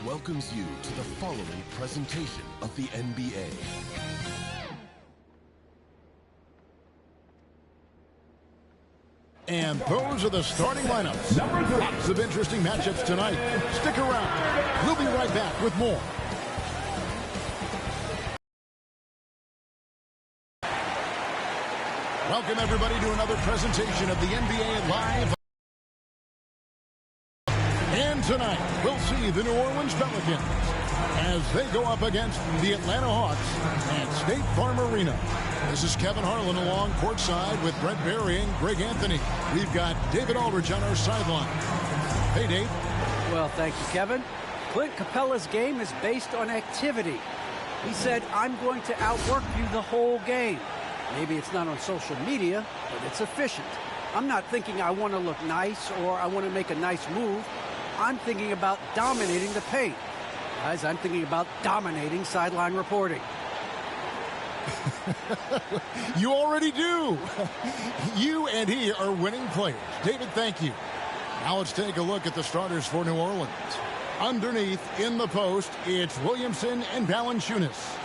welcomes you to the following presentation of the NBA. And those are the starting lineups. Lots of interesting matchups tonight. Stick around. We'll be right back with more. Welcome, everybody, to another presentation of the NBA Live. And tonight, we'll see the New Orleans Pelicans as they go up against the Atlanta Hawks at State Farm Arena. This is Kevin Harlan along courtside with Brett Barry and Greg Anthony. We've got David Aldridge on our sideline. Hey, Dave. Well, thank you, Kevin. Clint Capella's game is based on activity. He said, I'm going to outwork you the whole game. Maybe it's not on social media, but it's efficient. I'm not thinking I want to look nice or I want to make a nice move. I'm thinking about dominating the paint. Guys, I'm thinking about dominating sideline reporting. You already do. You and he are winning players. David, thank you. Now let's take a look at the starters for New Orleans. Underneath, in the post, it's Williamson and Valanciunas.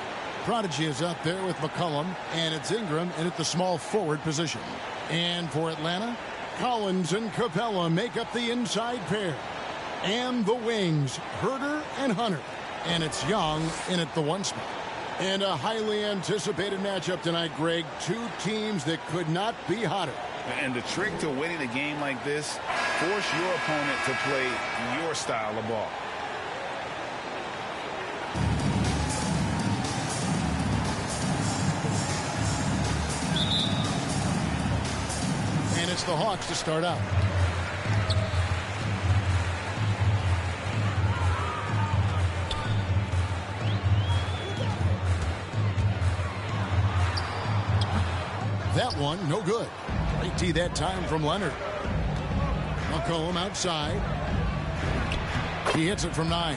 Prodigy is up there with McCollum, and it's Ingram in at the small forward position. And for Atlanta, Collins and Capella make up the inside pair. And the wings, Herter and Hunter. And it's Young in at the one spot. And a highly anticipated matchup tonight, Greg. Two teams that could not be hotter. And the trick to winning a game like this, force your opponent to play your style of ball. And it's the Hawks to start out. That one, no good. Great tee that time from Leonard. McCollum outside. He hits it from 9.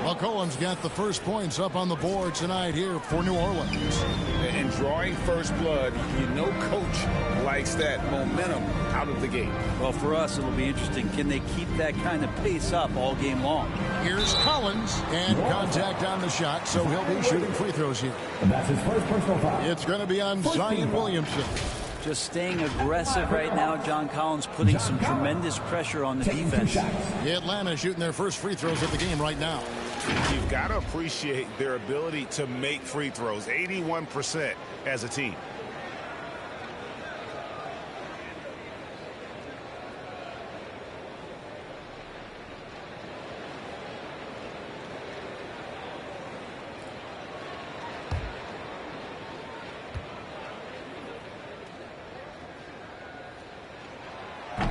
McCollum's got the first points up on the board tonight here for New Orleans. And drawing first blood, you know coach likes that momentum out of the gate. Well, for us, it'll be interesting. Can they keep that kind of pace up all game long? Here's Collins, and contact on the shot, so he'll be shooting free throws here. And that's his first personal foul. It's going to be on Zion Williamson. Just staying aggressive right now. John Collins putting some tremendous pressure on the defense. Atlanta shooting their first free throws of the game right now. You've got to appreciate their ability to make free throws. 81% as a team.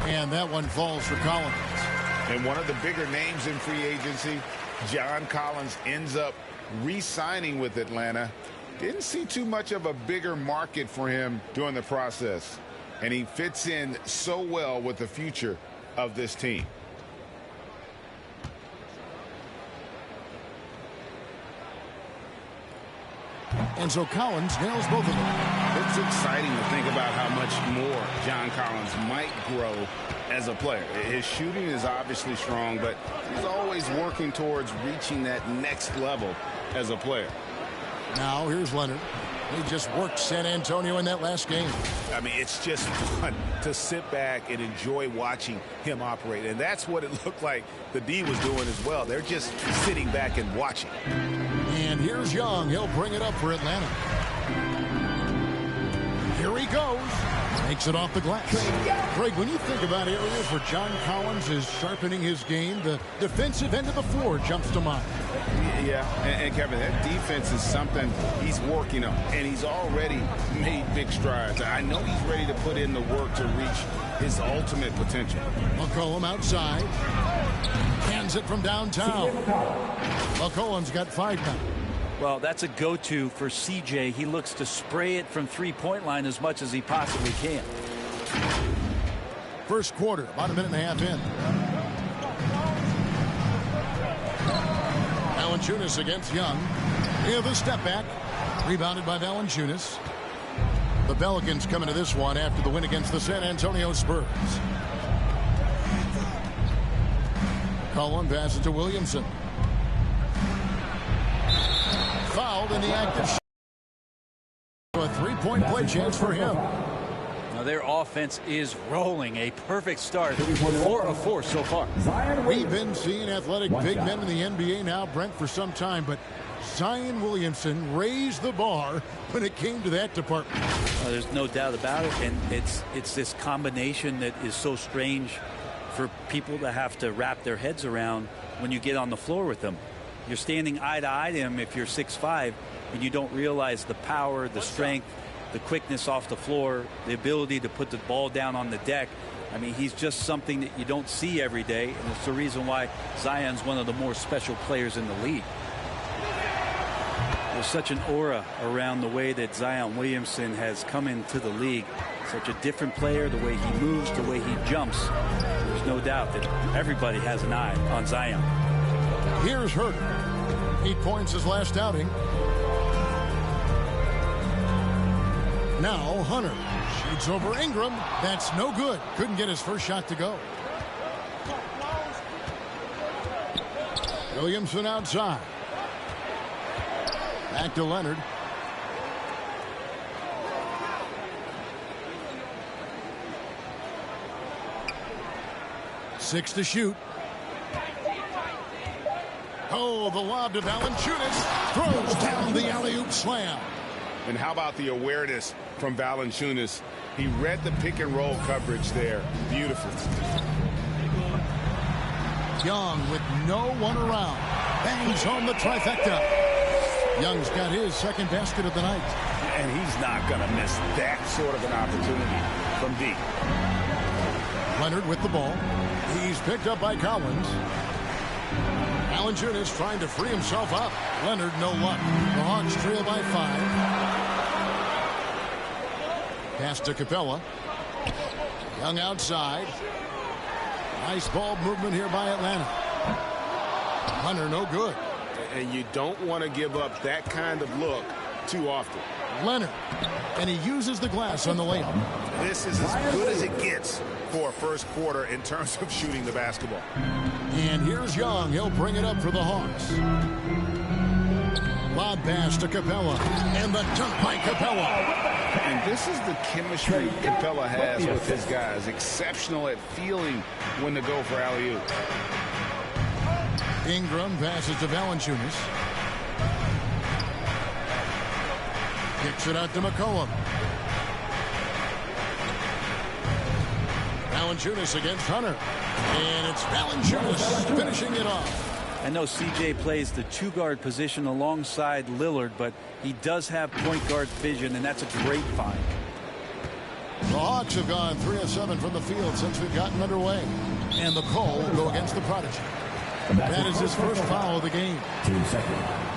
And that one falls for Collins. And one of the bigger names in free agency, John Collins, ends up re-signing with Atlanta. Didn't see too much of a bigger market for him during the process. And he fits in so well with the future of this team. And so Collins nails both of them. It's exciting to think about how much more John Collins might grow as a player. His shooting is obviously strong, but he's always working towards reaching that next level as a player. Now here's Leonard. He just worked San Antonio in that last game. I mean, it's just fun to sit back and enjoy watching him operate. And that's what it looked like the D was doing as well. They're just sitting back and watching. And here's Young. He'll bring it up for Atlanta. Here he goes. Makes it off the glass. Greg, when you think about areas where John Collins is sharpening his game, the defensive end of the floor jumps to mind. Yeah, and Kevin, that defense is something he's working on, and he's already made big strides. I know he's ready to put in the work to reach his ultimate potential. McCollum outside. Hands it from downtown. McCollum's got 5 now. Well, that's a go-to for CJ. He looks to spray it from three-point line as much as he possibly can. First quarter, about a minute and a half in. Valanciunas against Young. Yeah, the step back. Rebounded by Valanciunas. The Pelicans coming to this one after the win against the San Antonio Spurs. Cullen passes to Williamson. fouled in the act of a three-point play chance for him. Now their offense is rolling. A perfect start. 4 of 4 so far. We've been seeing athletic big men in the NBA now, Brent, for some time, but Zion Williamson raised the bar when it came to that department. There's no doubt about it, and it's this combination that is so strange for people to have to wrap their heads around when you get on the floor with them. You're standing eye to eye to him if you're 6'5", and you don't realize the power, the strength, the quickness off the floor, the ability to put the ball down on the deck. I mean, he's just something that you don't see every day, and it's the reason why Zion's one of the more special players in the league. There's such an aura around the way that Zion Williamson has come into the league. Such a different player, the way he moves, the way he jumps. There's no doubt that everybody has an eye on Zion. Here's Herter. 8 points his last outing. Now Hunter shoots over Ingram. That's no good. Couldn't get his first shot to go. Williamson outside. Back to Leonard. Six to shoot. Oh, the lob to Valanciunas. Throws down the alley-oop slam. And how about the awareness from Valanciunas? He read the pick and roll coverage there. Beautiful. Young with no one around. Bangs home the trifecta. Young's got his second basket of the night. And he's not going to miss that sort of an opportunity from deep. Leonard with the ball. He's picked up by Collins. Valanciunas trying to free himself up. Leonard, no luck. The Hawks trail by 5. Pass to Capella. Young outside. Nice ball movement here by Atlanta. Hunter, no good. And you don't want to give up that kind of look too often. Leonard. And he uses the glass on the layup. This is as good as it gets for a first quarter in terms of shooting the basketball. And here's Young. He'll bring it up for the Hawks. Lob pass to Capella. And the dunk by Capella. And this is the chemistry Capella has with his guys. Exceptional at feeling when to go for alley-oop. Ingram passes to Valanciunas. Kicks it out to McCollum. Valanciunas against Hunter. And it's Valanciunas finishing it off. I know CJ plays the 2-guard position alongside Lillard, but he does have point guard vision, and that's a great find. The Hawks have gone 3 of 7 from the field since we've gotten underway. And the call will go against the Prodigy. That is his first foul of the game. 2 seconds.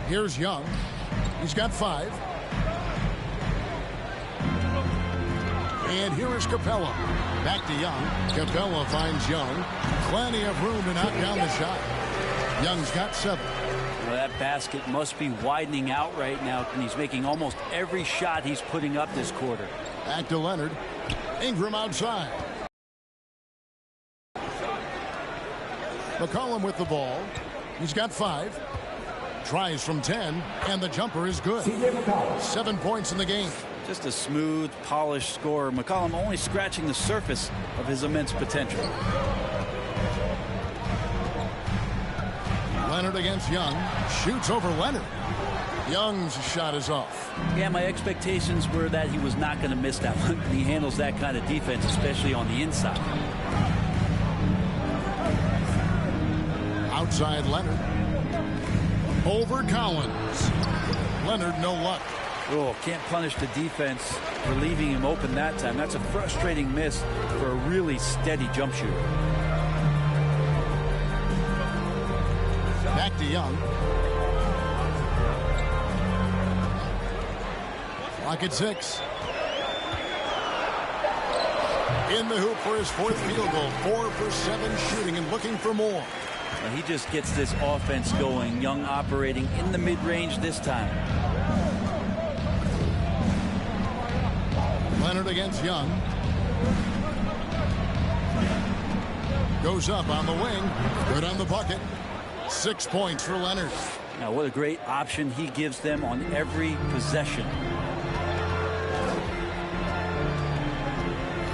Here's Young. He's got 5. And here is Capella. Back to Young. Capella finds Young. Plenty of room to knock down the shot. Young's got 7. Well, that basket must be widening out right now, and he's making almost every shot he's putting up this quarter. Back to Leonard. Ingram outside. McCollum with the ball. He's got 5. Tries from 10, and the jumper is good. 7 points in the game. Just a smooth, polished scorer. McCollum only scratching the surface of his immense potential. Leonard against Young. Shoots over Leonard. Young's shot is off. Yeah, my expectations were that he was not going to miss that one. He handles that kind of defense, especially on the inside. Outside Leonard. Over Collins. Leonard, no luck. Oh, can't punish the defense for leaving him open that time. That's a frustrating miss for a really steady jump shooter. Back to Young. Clock at 6. In the hoop for his 4th field goal. 4 for 7 shooting and looking for more. He just gets this offense going. Young operating in the mid-range this time. Leonard against Young. Goes up on the wing. Good on the bucket. 6 points for Leonard. Now, what a great option he gives them on every possession.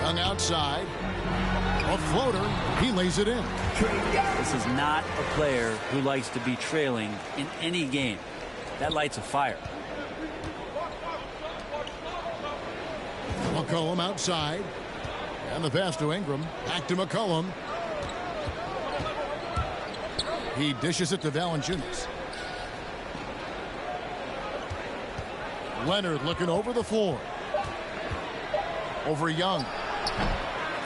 Young outside. A floater. He lays it in. This is not a player who likes to be trailing in any game. That lights a fire. McCollum outside. And the pass to Ingram. Back to McCollum. He dishes it to Valanciunas. Leonard looking over the floor. Over Young.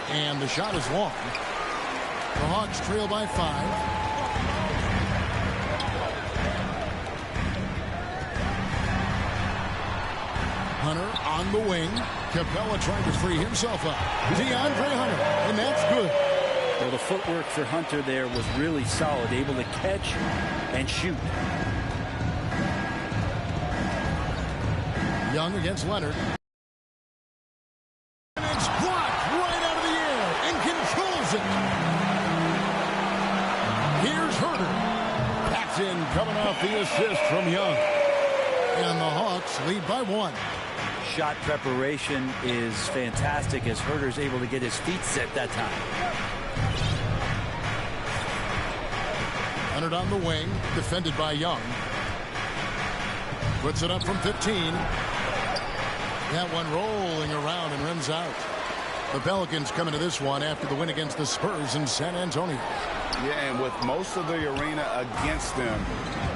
And the shot is long. The Hawks trail by 5. Hunter on the wing. Capella trying to free himself up. DeAndre Hunter, and that's good. Well, the footwork for Hunter there was really solid, able to catch and shoot. Young against Leonard. And it's blocked right out of the air and controls it. Here's Herter. Paxson coming off the assist from Young. And the Hawks lead by 1. Shot preparation is fantastic as Herter's able to get his feet set that time. Leonard on the wing, defended by Young. Puts it up from 15. That one rolling around and runs out. The Pelicans coming to this one after the win against the Spurs in San Antonio. Yeah, and with most of the arena against them,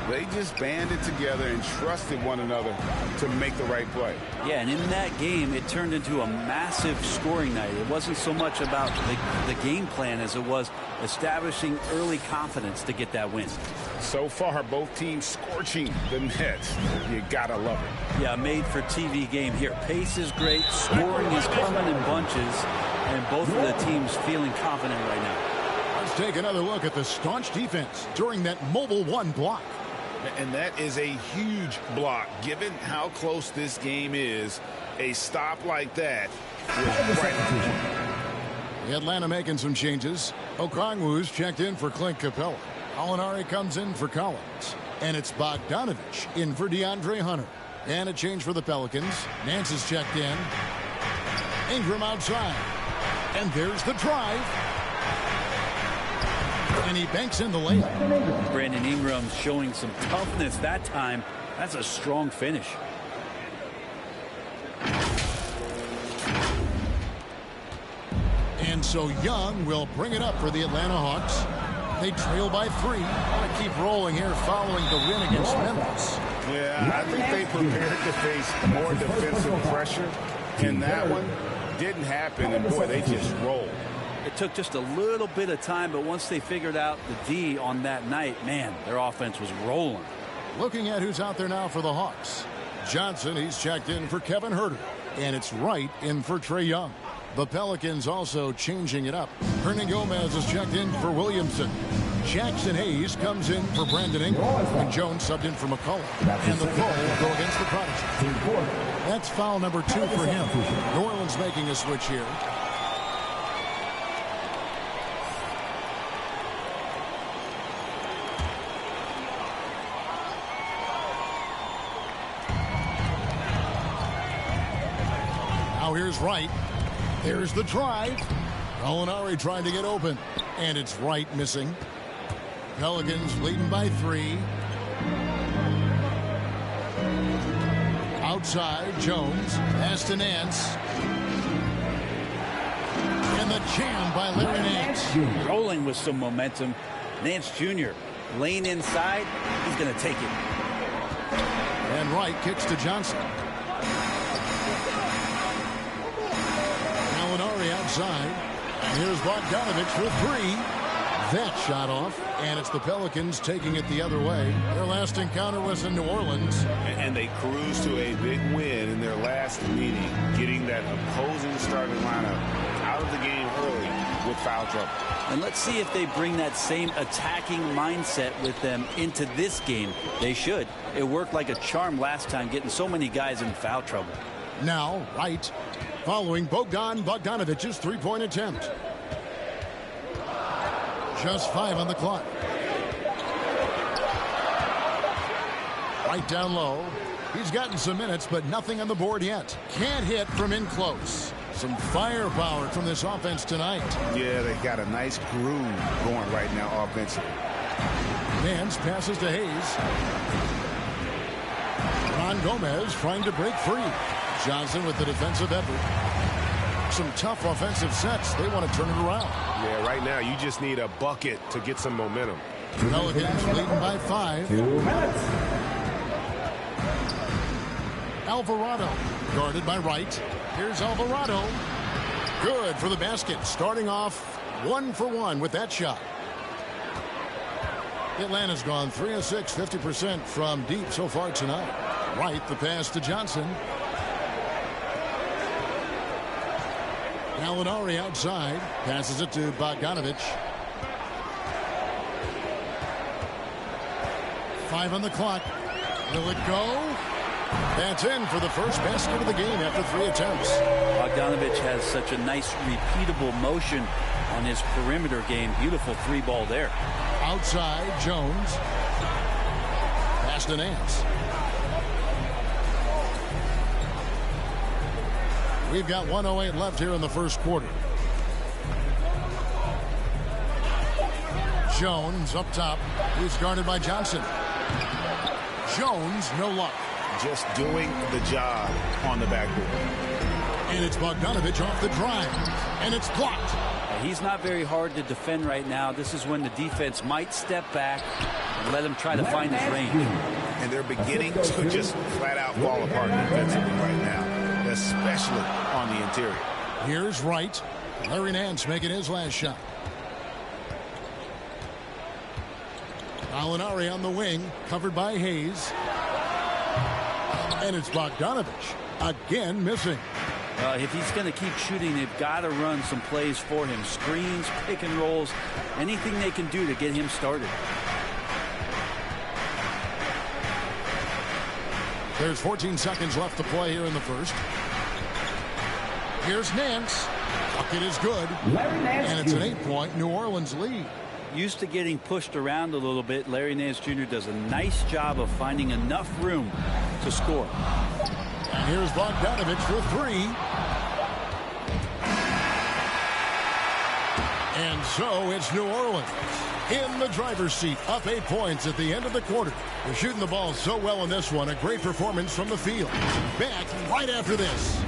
they just banded together and trusted one another to make the right play. Yeah, and in that game, it turned into a massive scoring night. It wasn't so much about the game plan as it was establishing early confidence to get that win. So far, both teams scorching the Nets. You gotta love it. Yeah, made for TV game here. Pace is great. Scoring is coming in bunches. And both of the teams feeling confident right now. Let's take another look at the staunch defense during that mobile 1 block. And that is a huge block. Given how close this game is, a stop like that was right on. The Atlanta making some changes. Okongwu's checked in for Clint Capella. Alinari comes in for Collins. And it's Bogdanovich in for DeAndre Hunter. And a change for the Pelicans. Nance is checked in. Ingram outside. And there's the drive. And he banks in the layup. Brandon Ingram showing some toughness that time. That's a strong finish. And so Young will bring it up for the Atlanta Hawks. They trail by 3. Want to keep rolling here following the win against Memphis. Yeah, I think they prepared to face more defensive pressure. And that one didn't happen. And boy, they just rolled. It took just a little bit of time, but once they figured out the D on that night, man, their offense was rolling. Looking at who's out there now for the Hawks. Johnson, he's checked in for Kevin Herter. And it's Wright in for Trae Young. The Pelicans also changing it up. Hernan Gomez is checked in for Williamson. Jackson Hayes comes in for Brandon Ingram. And Jones subbed in for McCollum. And the foul will go against the Prodigy. That's foul number 2 for him. New Orleans making a switch here. Now here's Wright. There's the drive. Alinari trying to get open. And it's Wright missing. Pelicans leading by 3. Outside, Jones. Pass to Nance. And the jam by Larry Nance. Rolling with some momentum. Nance Jr. lane inside. He's going to take it. And Wright kicks to Johnson. Alinari outside. Here's Bogdanovich for 3. That shot off, and it's the Pelicans taking it the other way. Their last encounter was in New Orleans. And they cruised to a big win in their last meeting, getting that opposing starting lineup out of the game early with foul trouble. And let's see if they bring that same attacking mindset with them into this game. They should. It worked like a charm last time, getting so many guys in foul trouble. Now, Wright, following Bogdanovic's three-point attempt. Just 5 on the clock. Right down low. He's gotten some minutes, but nothing on the board yet. Can't hit from in close. Some firepower from this offense tonight. Yeah, they got a nice groove going right now offensively. Nance passes to Hayes. Ron Gomez trying to break free. Johnson with the defensive effort. Some tough offensive sets. They want to turn it around. Yeah, right now you just need a bucket to get some momentum. Pelicans leading by 5. 2 minutes. Alvarado guarded by Wright. Here's Alvarado. Good for the basket. Starting off 1 for 1 with that shot. Atlanta's gone 3 of 6, 50% from deep so far tonight. Wright, the pass to Johnson. Gallinari outside. Passes it to Bogdanovich. 5 on the clock. Will it go? That's in for the first basket of the game after 3 attempts. Bogdanovich has such a nice repeatable motion on his perimeter game. Beautiful 3-ball there. Outside, Jones. Pass to Nance. We've got 1:08 left here in the first quarter. Jones up top. He's guarded by Johnson. Jones, no luck. Just doing the job on the backboard. And it's Bogdanovich off the drive. And it's blocked. He's not very hard to defend right now. This is when the defense might step back and let him try to find his range. And they're beginning to just flat out fall apart defensively right now, especially on the interior. Here's Wright. Larry Nance making his last shot. Gallinari on the wing, covered by Hayes. And it's Bogdanovich again missing. If he's going to keep shooting, they've got to run some plays for him. Screens, pick and rolls, anything they can do to get him started. There's 14 seconds left to play here in the first. Here's Nance. Bucket is good. And it's an 8-point New Orleans lead. Used to getting pushed around a little bit, Larry Nance Jr. does a nice job of finding enough room to score. And here's Bogdanovich for 3. And so it's New Orleans in the driver's seat, up 8 points at the end of the quarter. They're shooting the ball so well in this one. A great performance from the field. Back right after this.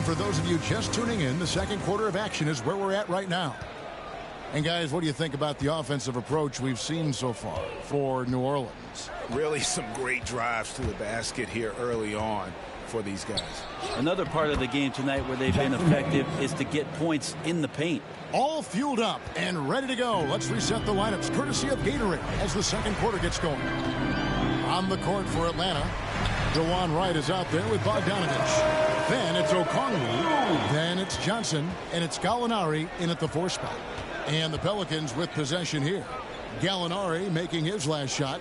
For those of you just tuning in, the second quarter of action is where we're at right now. And guys, what do you think about the offensive approach we've seen so far for New Orleans? Really some great drives to the basket here early on for these guys. Another part of the game tonight where they've been effective is to get points in the paint. All fueled up and ready to go. Let's reset the lineups courtesy of Gatorade as the second quarter gets going. On the court for Atlanta, DeJuan Wright is out there with Bogdanovich. Then it's Okongwu. Then it's Johnson. And it's Gallinari in at the 4 spot. And the Pelicans with possession here. Gallinari making his last shot.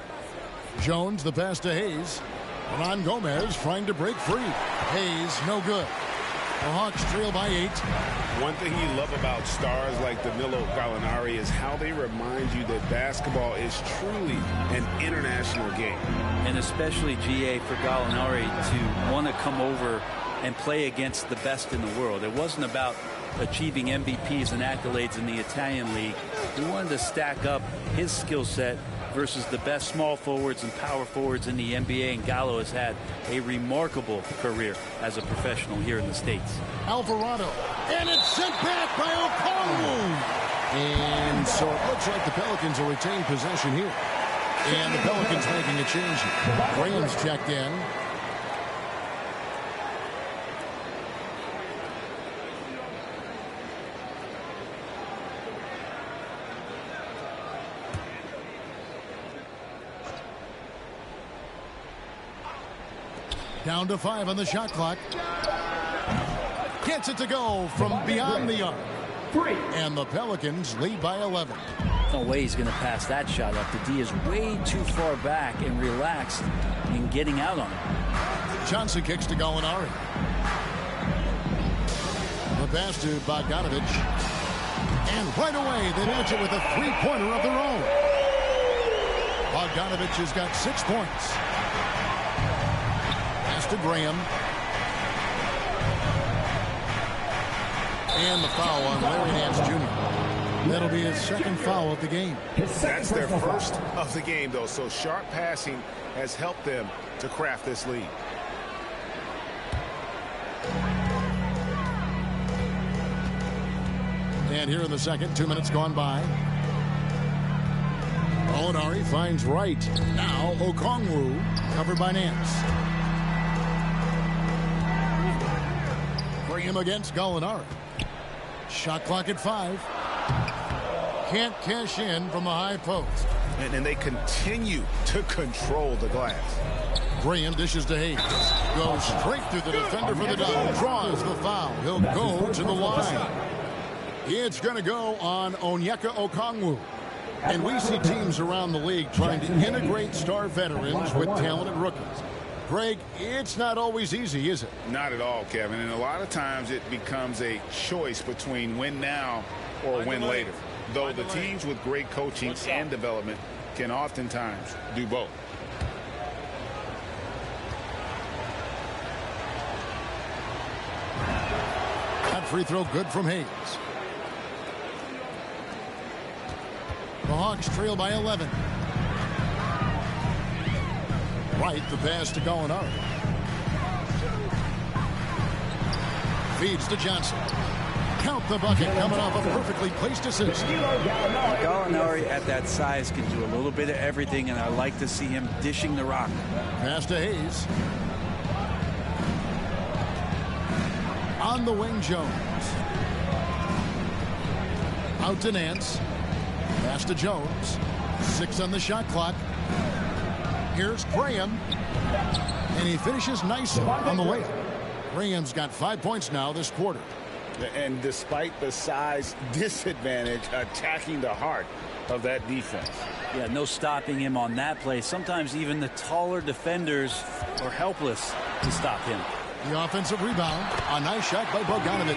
Jones the pass to Hayes. Ron Gomez trying to break free. Hayes no good. The Hawks trail by 8. One thing you love about stars like Danilo Gallinari is how they remind you that basketball is truly an international game. And especially, GA, for Gallinari to want to come over and play against the best in the world. It wasn't about achieving MVPs and accolades in the Italian league. He wanted to stack up his skill set versus the best small forwards and power forwards in the NBA, and Gallo has had a remarkable career as a professional here in the States. Alvarado, and it's sent back by Okongwu. And so it looks like the Pelicans will retain possession here. And the Pelicans making a change here. Graham's checked in. Down to 5 on the shot clock. Gets it to go from beyond the arc. And the Pelicans lead by 11. No way he's going to pass that shot up. The D is way too far back and relaxed in getting out on it. Johnson kicks to Gallinari. The pass to Bogdanovich. And right away they match it with a three-pointer of their own. Bogdanovich has got 6 points. Pass to Graham. And the foul on Larry Nance Jr. That'll be his second foul of the game. That's their first of the game, though, so sharp passing has helped them to craft this lead. And here in the second, 2 minutes gone by. Gallinari finds Wright. Now Okongwu covered by Nance. Graham against Gallinari. Shot clock at 5. Can't cash in from the high post. And they continue to control the glass. Graham dishes to Hayes. Goes straight through the defender for the double. Draws the foul. He'll go to the line. It's going to go on Onyeka Okongwu. And we see teams around the league trying to integrate star veterans with talented rookies. Greg, it's not always easy, is it? Not at all, Kevin. And a lot of times it becomes a choice between win now or win later. Though the teams with great coaching and development can oftentimes do both. That free throw good from Hayes. The Hawks trail by 11. Right, the pass to Gallinari. Feeds to Johnson. Count the bucket coming off a perfectly placed assist. Gallinari at that size can do a little bit of everything, and I like to see him dishing the rock. Pass to Hayes. On the wing, Jones. Out to Nance. Pass to Jones. 6 on the shot clock. Here's Graham. And he finishes nicely on the layup. Graham's got 5 points now this quarter. And despite the size disadvantage, attacking the heart of that defense. Yeah, no stopping him on that play. Sometimes even the taller defenders are helpless to stop him. The offensive rebound. A nice shot by Bogdanovich.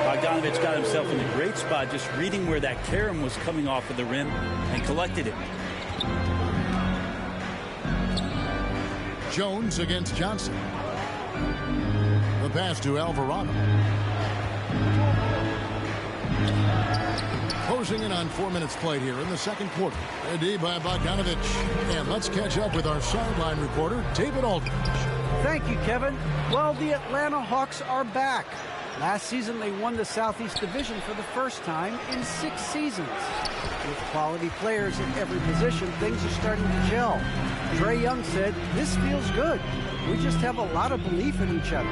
Bogdanovich got himself in a great spot, just reading where that carom was coming off of the rim and collected it. Jones against Johnson. The pass to Alvarado. Closing in on 4 minutes played here in the second quarter. A D by Bogdanovich. And let's catch up with our sideline reporter, David Aldridge. Thank you, Kevin. Well, the Atlanta Hawks are back. Last season, they won the Southeast Division for the first time in 6 seasons. With quality players at every position, things are starting to gel. Trae Young said, "This feels good. We just have a lot of belief in each other."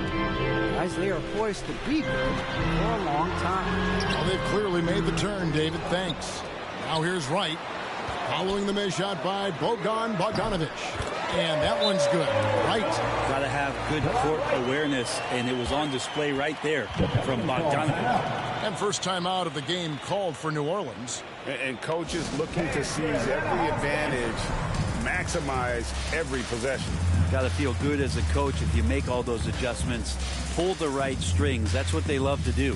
Guys, they are poised to be good for a long time. Well, they've clearly made the turn, David. Thanks. Now here's Wright. Following the miss shot by Bogdanovich. And that one's good. Right. Got to have good court awareness, and it was on display right there from Bogdanovich. And first time out of the game called for New Orleans. And coaches looking to seize every advantage, maximize every possession. Got to feel good as a coach if you make all those adjustments, pull the right strings. That's what they love to do.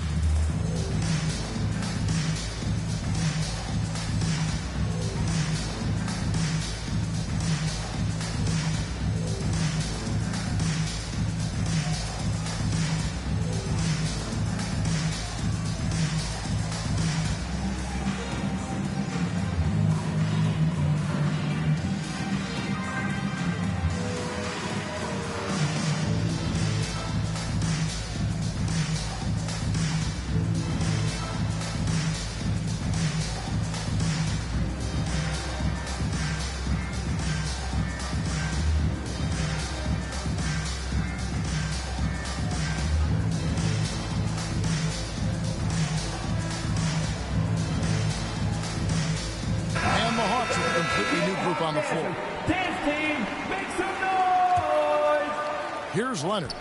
A new group on the floor. Dance team, make some noise! Here's Leonard.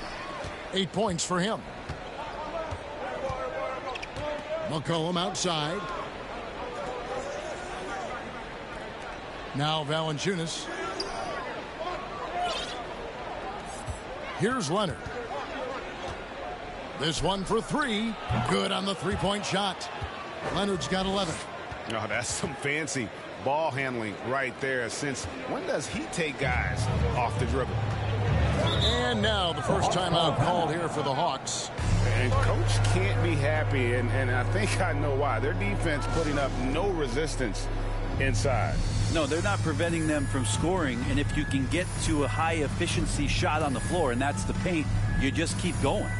8 points for him. McCollum outside. Now Valanciunas. Here's Leonard. This one for three. Good on the three-point shot. Leonard's got 11. Oh, that's some fancy ball handling right there. Since when does he take guys off the dribble? And now the first timeout called here for the Hawks. And coach can't be happy, and I think I know why. Their defense putting up no resistance inside. No, they're not preventing them from scoring, and if you can get to a high-efficiency shot on the floor, and that's the paint, you just keep going.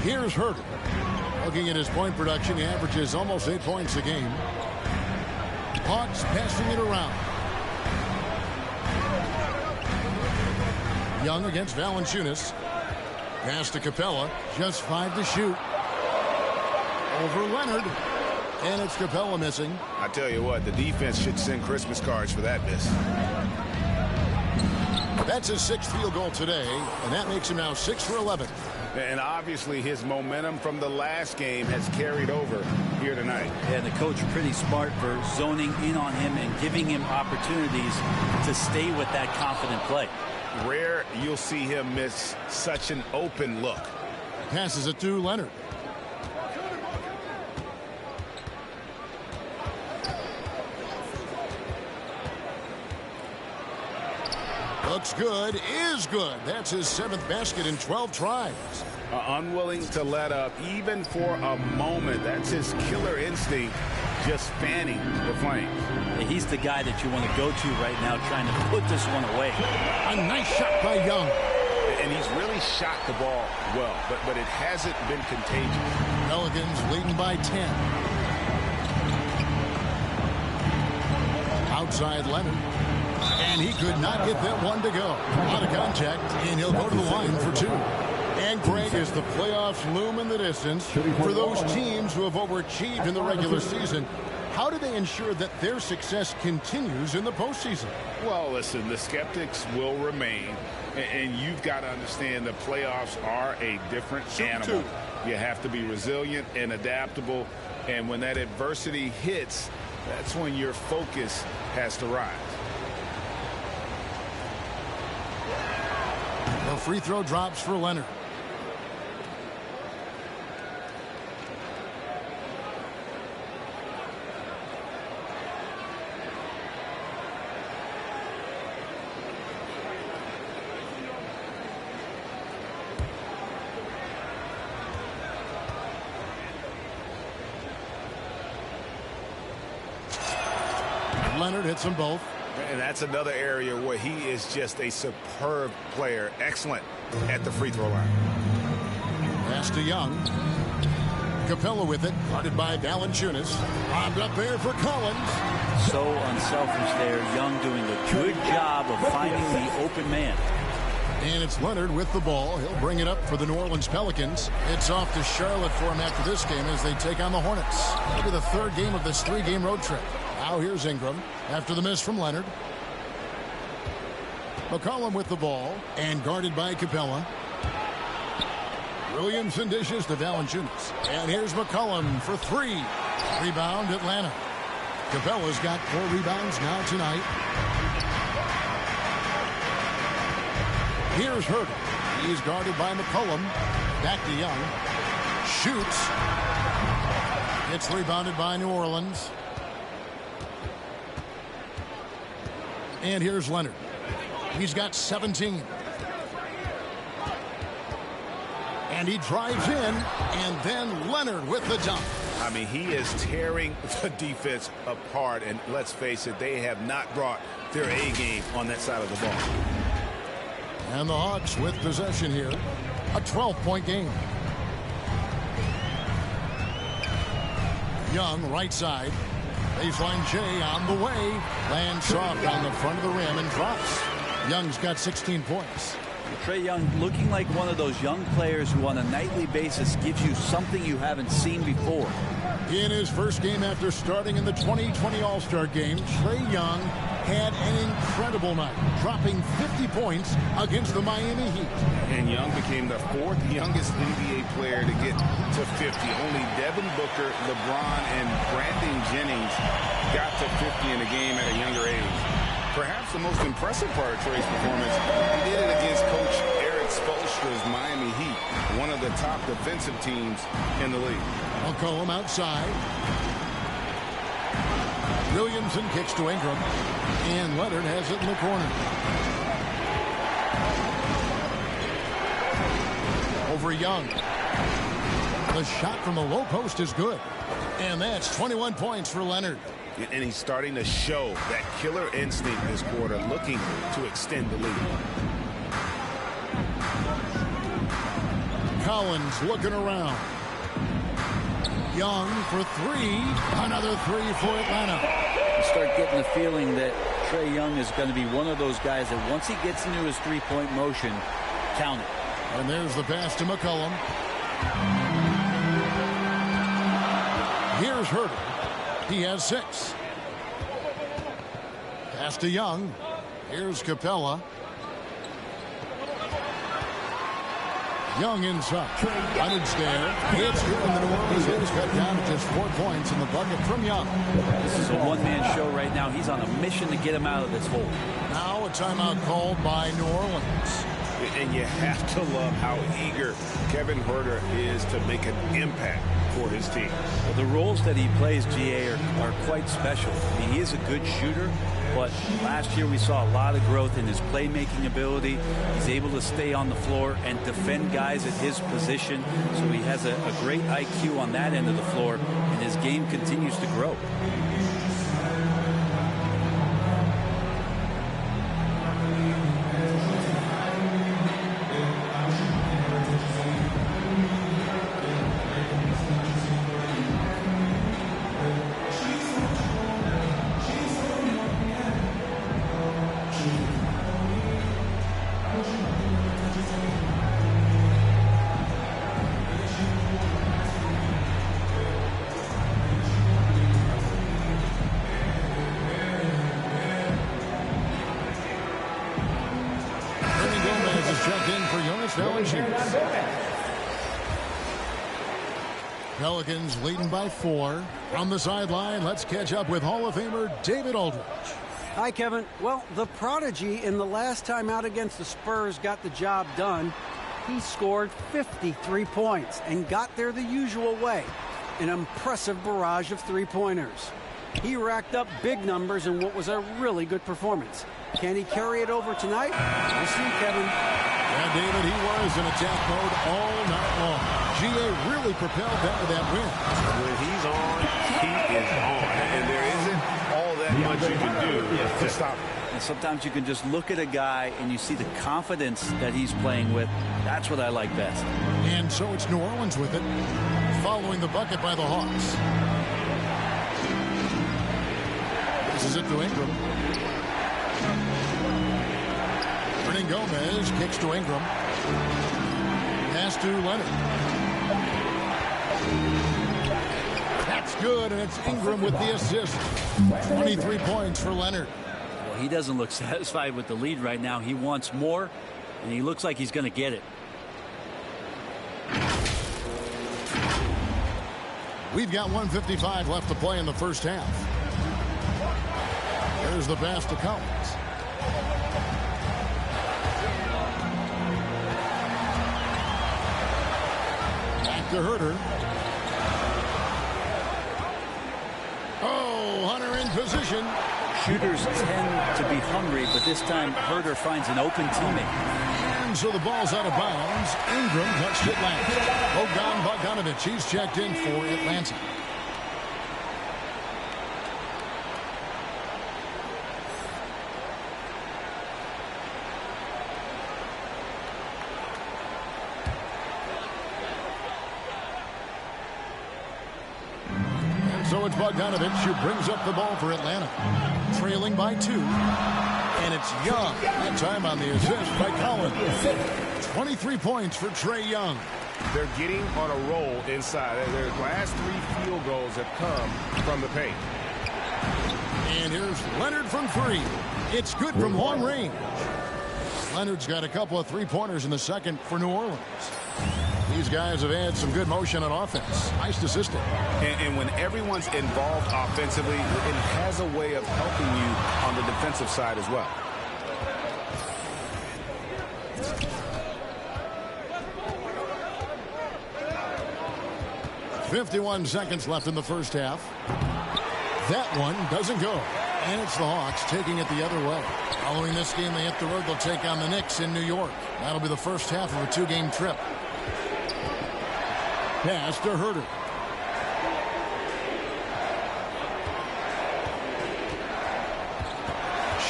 Here's Herter. Looking at his point production, he averages almost 8 points a game. Hawks passing it around. Young against Valanciunas. Pass to Capella. Just 5 to shoot. Over Leonard. And it's Capella missing. I tell you what, the defense should send Christmas cards for that miss. That's his 6th field goal today, and that makes him now 6 for 11. And obviously his momentum from the last game has carried over here tonight. And the coach pretty smart for zoning in on him and giving him opportunities to stay with that confident play. Rare you'll see him miss such an open look. Passes it to Leonard. Looks good, is good. That's his 7th basket in 12 tries. Unwilling to let up even for a moment. That's his killer instinct, just fanning the flames. He's the guy that you want to go to right now, trying to put this one away. A nice shot by Young. And he's really shot the ball well, but it hasn't been contagious. Pelicans leading by 10. Outside Leonard. And he could not get that one to go. Out of contact, and he'll go to the line for 2. And Greg, as the playoffs loom in the distance, for those teams who have overachieved in the regular season, how do they ensure that their success continues in the postseason? Well, listen, the skeptics will remain, and you've got to understand the playoffs are a different animal. You have to be resilient and adaptable, and when that adversity hits, that's when your focus has to rise. The free throw drops for Leonard. Leonard hits them both. And that's another area where he is just a superb player. Excellent at the free throw line. Pass to Young. Capella with it. Guarded by Valanciunas. Bombed up there for Collins. So unselfish there. Young doing a good job of finding the open man. And it's Leonard with the ball. He'll bring it up for the New Orleans Pelicans. It's off to Charlotte for him after this game as they take on the Hornets. Maybe the 3rd game of this 3-game road trip. Now here's Ingram after the miss from Leonard. McCollum with the ball and guarded by Capella. Williamson dishes to Valanciunas. And here's McCollum for 3. Rebound Atlanta. Capella's got 4 rebounds now tonight. Here's Herter. He's guarded by McCollum. Back to Young. Shoots. It's rebounded by New Orleans. And here's Leonard. He's got 17. And he drives in, and then Leonard with the dunk. I mean, he is tearing the defense apart, and let's face it, they have not brought their A game on that side of the ball. And the Hawks with possession here. A 12-point game. Young, right side. Baseline J on the way. Lands soft on the front of the rim and drops. Young's got 16 points. Trae Young looking like one of those young players who on a nightly basis gives you something you haven't seen before. In his first game after starting in the 2020 All-Star Game, Trae Young had an incredible night, dropping 50 points against the Miami Heat. And Young became the 4th youngest NBA player to get to 50. Only Devin Booker, LeBron, and Brandon Jennings got to 50 in a game at a younger age. Perhaps the most impressive part of Trae's performance, he did it against Coach Eric Spoelstra's Miami Heat, one of the top defensive teams in the league. McCollum outside. Williamson kicks to Ingram. And Leonard has it in the corner. Over Young. The shot from the low post is good. And that's 21 points for Leonard. And he's starting to show that killer instinct this quarter, looking to extend the lead. Collins looking around. Young for 3. Another 3 for Atlanta. You start getting the feeling that Trae Young is going to be one of those guys that once he gets into his three-point motion, count it. And there's the pass to McCollum. Here's Herter. He has 6. Pass to Young. Here's Capella. Young inside. Leonard's there. It's good, and the New Orleans is cut down to just 4 points in the bucket from Young. This is a one-man show right now. He's on a mission to get him out of this hole. Now a timeout called by New Orleans. And you have to love how eager Kevin Herter is to make an impact for his team. Well, the roles that he plays, GA, are quite special. I mean, he is a good shooter, but last year we saw a lot of growth in his playmaking ability. He's able to stay on the floor and defend guys at his position, so he has a great IQ on that end of the floor, and his game continues to grow. Pelicans leading by 4. From the sideline, let's catch up with Hall of Famer David Aldridge. Hi, Kevin. Well, the prodigy in the last time out against the Spurs got the job done. He scored 53 points and got there the usual way. An impressive barrage of three-pointers. He racked up big numbers in what was a really good performance. Can he carry it over tonight? We'll see, Kevin. Yeah, David, he was in attack mode all night long. GA really propelled them to that win. When he's on, he is on. And there isn't all that much you can do to stop him. And sometimes you can just look at a guy and you see the confidence that he's playing with. That's what I like best. And so it's New Orleans with it, following the bucket by the Hawks. This is it to Ingram. Hernan Gomez kicks to Ingram. Pass to Leonard. That's good, and it's Ingram with the assist. 23 points for Leonard. Well, he doesn't look satisfied with the lead right now. He wants more, and he looks like he's going to get it. We've got 1:55 left to play in the first half. Here's the pass to Collins. Back to Herter. Oh, Hunter in position. Shooters tend to be hungry, but this time Herter finds an open teammate. And so the ball's out of bounds. Ingram touched it last. Bogdanovich, he's checked in for Atlanta. So it's Bogdanovich who brings up the ball for Atlanta. Trailing by 2. And it's Young. That time on the assist by Collins. 23 points for Trae Young. They're getting on a roll inside. Their last 3 field goals have come from the paint. And here's Leonard from 3. It's good from long range. Leonard's got a couple of 3-pointers in the second for New Orleans. These guys have had some good motion on offense. Nice to assist it. And when everyone's involved offensively, it has a way of helping you on the defensive side as well. .51 seconds left in the first half. That one doesn't go. And it's the Hawks taking it the other way. Following this game, they hit the road. They'll take on the Knicks in New York. That'll be the first half of a 2-game trip. Pass to Herter.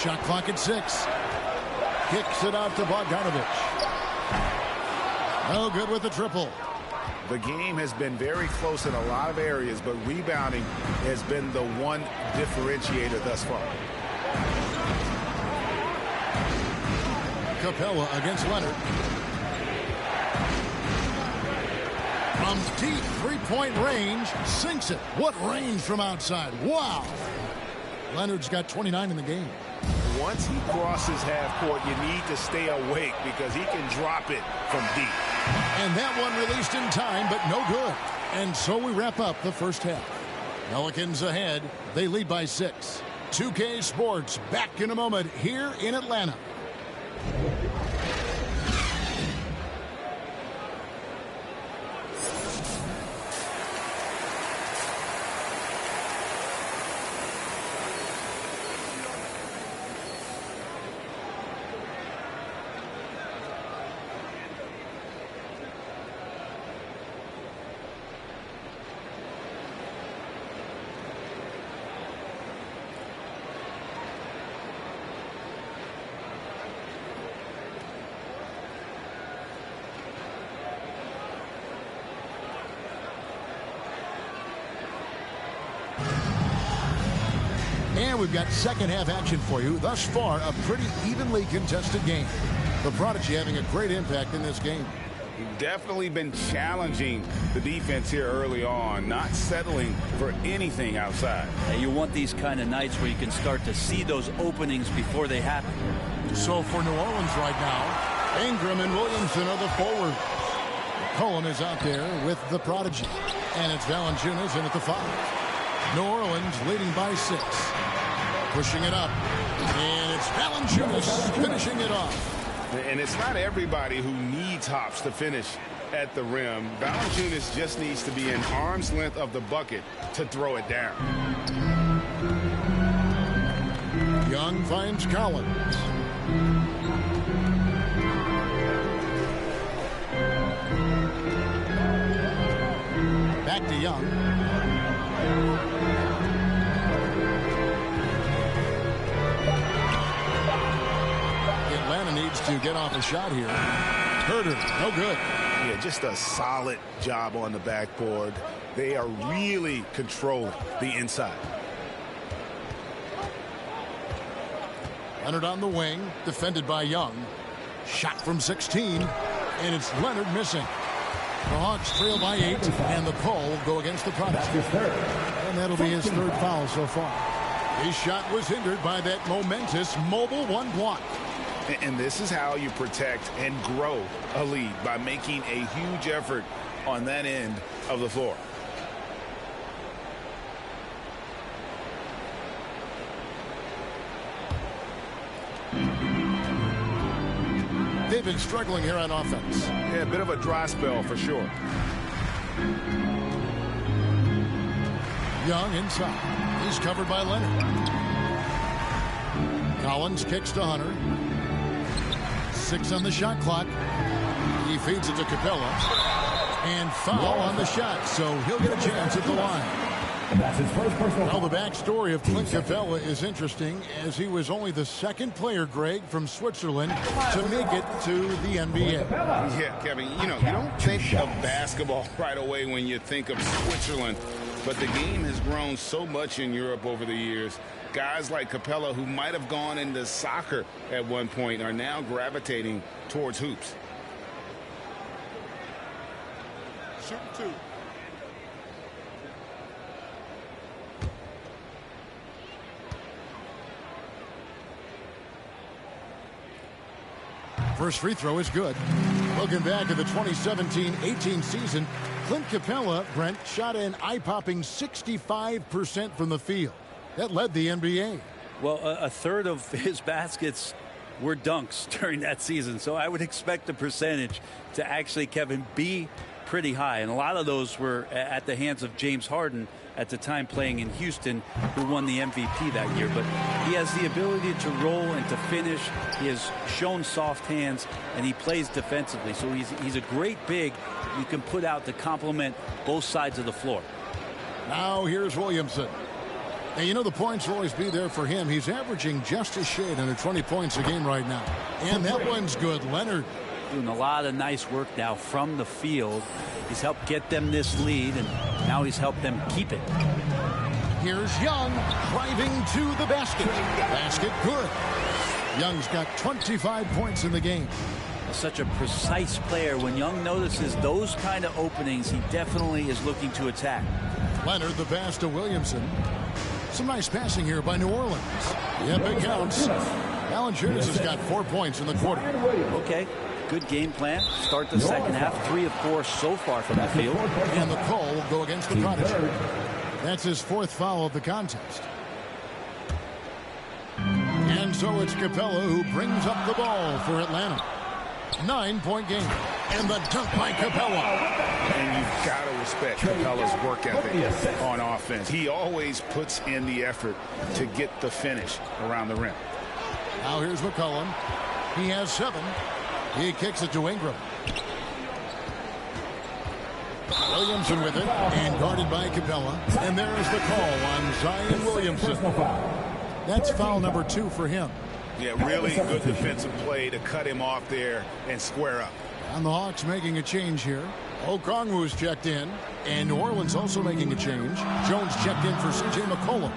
Shot clock at 6. Kicks it out to Bogdanovich. No good with the triple. The game has been very close in a lot of areas, but rebounding has been the one differentiator thus far. Capella against Leonard. From deep 3-point range, sinks it. What range from outside. Wow. Leonard's got 29 in the game. Once he crosses half court, you need to stay awake because he can drop it from deep. And that one released in time, but no good. And so we wrap up the first half. Pelicans ahead. They lead by 6. 2K Sports back in a moment here in Atlanta. And we've got second half action for you. Thus far, a pretty evenly contested game. The Prodigy having a great impact in this game. Definitely been challenging the defense here early on, not settling for anything outside. You want these kind of nights where you can start to see those openings before they happen. So for New Orleans right now, Ingram and Williamson are the forwards. Cohen is out there with the Prodigy. And it's Valanciunas in at the 5. New Orleans leading by 6. Pushing it up. And it's Valanciunas finishing it off. And it's not everybody who needs hops to finish at the rim. Valanciunas just needs to be an arm's length of the bucket to throw it down. Young finds Collins. Back to Young. Atlanta needs to get off a shot here. Herter, no good. Yeah, just a solid job on the backboard. They are really controlling the inside. Leonard on the wing, defended by Young. Shot from 16, and it's Leonard missing. The Hawks trail by 8, and the call will go against the Prodigy. And that'll be his third foul so far. His shot was hindered by that momentous mobile 1 block. And this is how you protect and grow a lead, by making a huge effort on that end of the floor. They've been struggling here on offense. Yeah, a bit of a dry spell for sure. Young inside. He's covered by Leonard. Collins kicks to Hunter. 6 on the shot clock. He feeds it to Capella. And foul on the shot, so he'll get a chance at the line. That's his first personal. Well, the backstory of Clint Capella is interesting, as he was only the second player, Greg, from Switzerland to make it to the NBA. Yeah, Kevin, you don't think of basketball right away when you think of Switzerland, but the game has grown so much in Europe over the years. Guys like Capella, who might have gone into soccer at one point, are now gravitating towards hoops. Shoot 2. First free throw is good. Looking back at the 2017-18 season, Clint Capella, Brent, shot an eye-popping 65% from the field. That led the NBA. Well, a third of his baskets were dunks during that season, so I would expect the percentage to actually, Kevin, be pretty high. And a lot of those were at the hands of James Harden at the time playing in Houston, who won the MVP that year. But he has the ability to roll and to finish. He has shown soft hands, and he plays defensively. So he's a great big you can put out to complement both sides of the floor. Now here's Williamson. And the points will always be there for him. He's averaging just a shade under 20 points a game right now. And that one's good. Leonard doing a lot of nice work now from the field. He's helped get them this lead, and now he's helped them keep it. Here's Young driving to the basket. Basket good. Young's got 25 points in the game. Such a precise player. When Young notices those kind of openings, he definitely is looking to attack. Leonard the pass to Williamson. Some nice passing here by New Orleans. Yep, it counts. Valanciunas has got 4 points in the quarter. Okay, good game plan. Start the second half. 3 of 4 so far from the field. And the call will go against the Prodigy. That's his 4th foul of the contest. And so it's Capella who brings up the ball for Atlanta. 9-point game. And the dunk by Capella. And you've got to respect Capella's work ethic on offense. He always puts in the effort to get the finish around the rim. Now here's McCollum. He has 7. He kicks it to Ingram. Williamson with it, and guarded by Capella. And there's the call on Zion Williamson. That's foul number 2 for him. Yeah, really good defensive play to cut him off there and square up. And the Hawks making a change here. Okongwu's checked in, and New Orleans also making a change. Jones checked in for C.J. McCollum.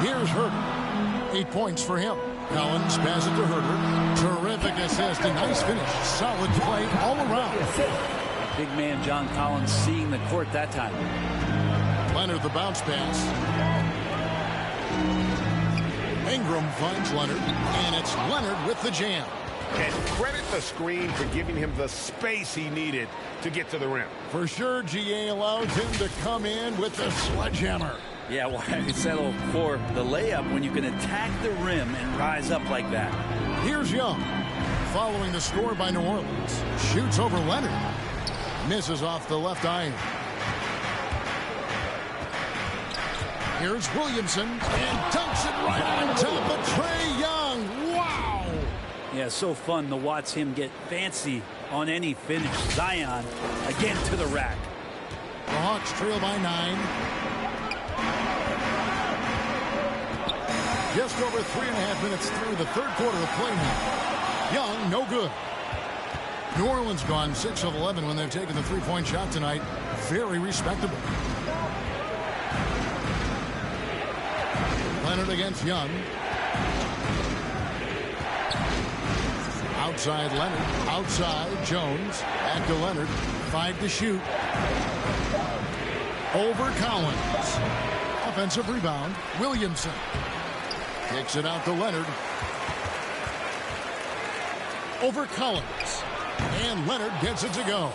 Here's Herter. 8 points for him. Collins passes to Herter. Terrific assist, a nice finish. Solid play all around. Big man John Collins seeing the court that time. Leonard the bounce pass. Ingram finds Leonard, and it's Leonard with the jam. And credit the screen for giving him the space he needed to get to the rim. For sure, GA allows him to come in with the sledgehammer. Yeah, why settle for the layup when you can attack the rim and rise up like that? Here's Young, following the score by New Orleans. Shoots over Leonard. Misses off the left iron. Here's Williamson, and dunks it right on top of Trae Young. Wow! Yeah, so fun to watch him get fancy on any finish. Zion again to the rack. The Hawks trail by 9. Just over 3.5 minutes through the third quarter of play now. Young, no good. New Orleans gone 6 of 11 when they've taken the three-point shot tonight. Very respectable. Leonard against Young. Outside Leonard. Outside Jones. Back to Leonard. 5 to shoot. Over Collins. Offensive rebound. Williamson. Kicks it out to Leonard. Over Collins. And Leonard gets it to go.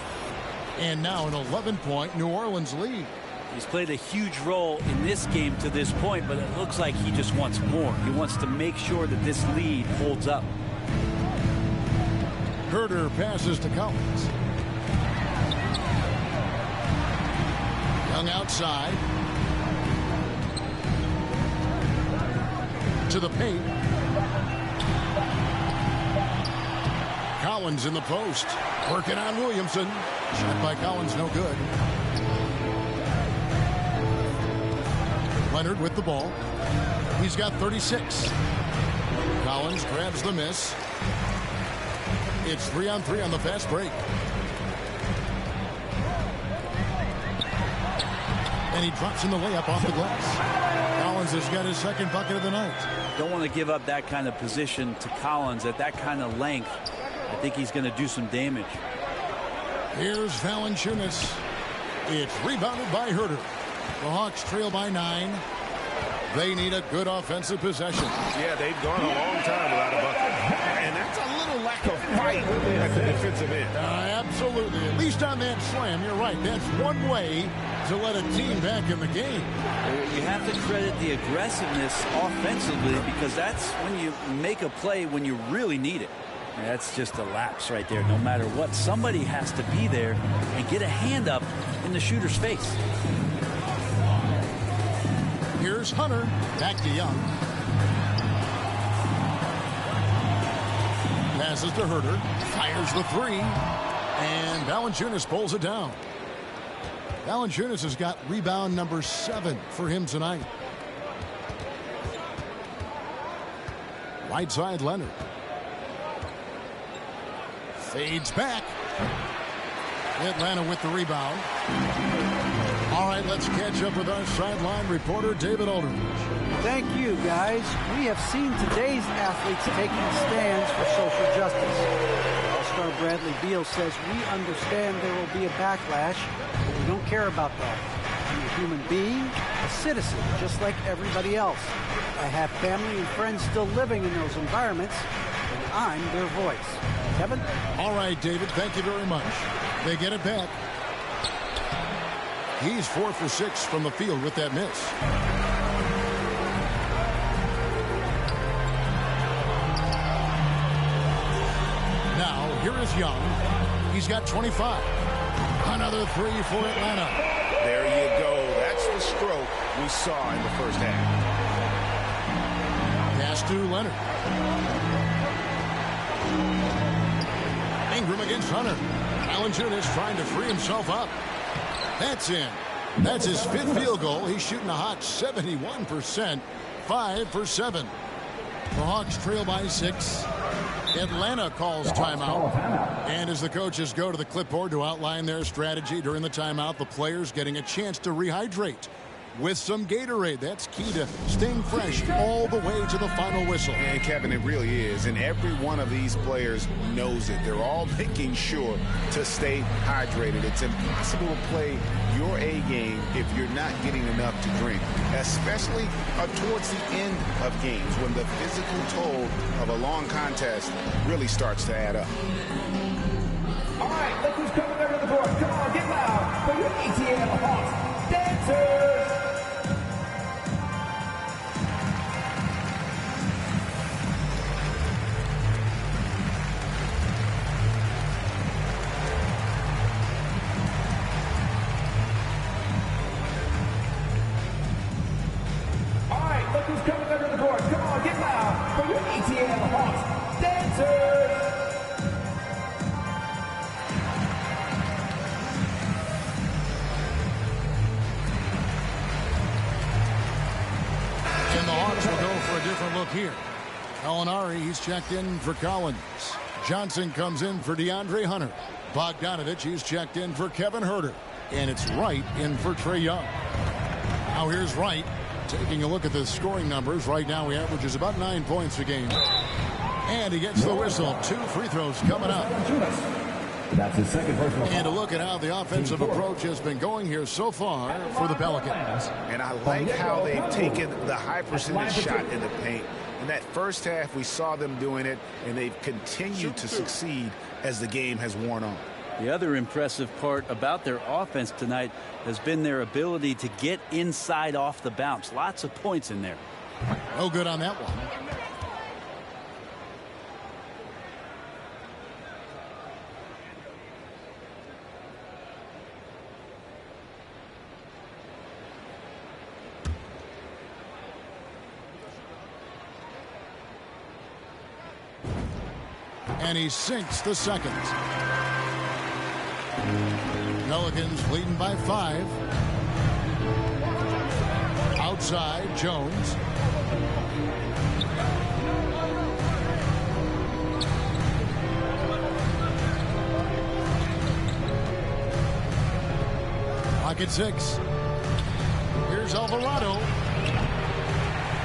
And now an 11-point New Orleans lead. He's played a huge role in this game to this point, but it looks like he just wants more. He wants to make sure that this lead holds up. Herder passes to Collins. Young outside. To the paint. Collins in the post. Working on Williamson. Shot by Collins, no good. Leonard with the ball. He's got 36. Collins grabs the miss. It's 3-on-3 on the fast break. And he drops in the layup off the glass. Collins has got his second bucket of the night. Don't want to give up that kind of position to Collins at that kind of length. I think he's going to do some damage. Here's Valanciunas. It's rebounded by Herder. The Hawks trail by 9. They need a good offensive possession. Yeah, they've gone a long time without a bucket. And that's a little lack of fight at the defensive end. Absolutely. At least on that slam, you're right. That's one way to let a team back in the game. You have to credit the aggressiveness offensively, because that's when you make a play when you really need it. And that's just a lapse right there. No matter what, somebody has to be there and get a hand up in the shooter's face. Here's Hunter. Back to Young. Passes to Herder. Fires the three. And Valanciunas pulls it down. Valanciunas has got rebound number 7 for him tonight. Right side, Leonard. Fades back. Atlanta with the rebound. All right, let's catch up with our sideline reporter, David Aldridge. Thank you, guys. We have seen today's athletes taking stands for social justice. All-star Bradley Beal says, we understand there will be a backlash, but we don't care about that. I'm a human being, a citizen, just like everybody else. I have family and friends still living in those environments, and I'm their voice. Kevin? All right, David, thank you very much. They get it back. He's 4 for 6 from the field with that miss. Now, here is Young. He's got 25. Another 3 for Atlanta. There you go. That's the stroke we saw in the first half. Pass to Leonard. Ingram against Hunter. Valanciunas trying to free himself up. That's in. That's his 5th field goal. He's shooting a hot 71%. 5 for 7. The Hawks trail by 6. Atlanta calls timeout. And as the coaches go to the clipboard to outline their strategy during the timeout, the players getting a chance to rehydrate with some Gatorade. That's key to staying fresh all the way to the final whistle. And Kevin, it really is. And every one of these players knows it. They're all making sure to stay hydrated. It's impossible to play your A game if you're not getting enough to drink, especially towards the end of games when the physical toll of a long contest really starts to add up. All right, look who's coming over the board. Come on, get loud for your ATL Hawks dancers. Here, Gallinari, he's checked in for Collins. Johnson comes in for DeAndre Hunter. Bogdanovich, he's checked in for Kevin Herder. And it's Wright in for Trae Young. Now here's Wright. Taking a look at the scoring numbers. Right now he averages about 9 points a game. And he gets the whistle. 2 free throws coming up. That's his second personal foul. And a look at how the offensive approach has been going here so far for the Pelicans. And I like how they've taken the high percentage shot in the paint. In that first half, we saw them doing it, and they've continued to succeed as the game has worn on. The other impressive part about their offense tonight has been their ability to get inside off the bounce. Lots of points in there. No good on that one. And he sinks the second. Pelicans leading by 5. Outside, Jones. Pocket 6. Here's Alvarado.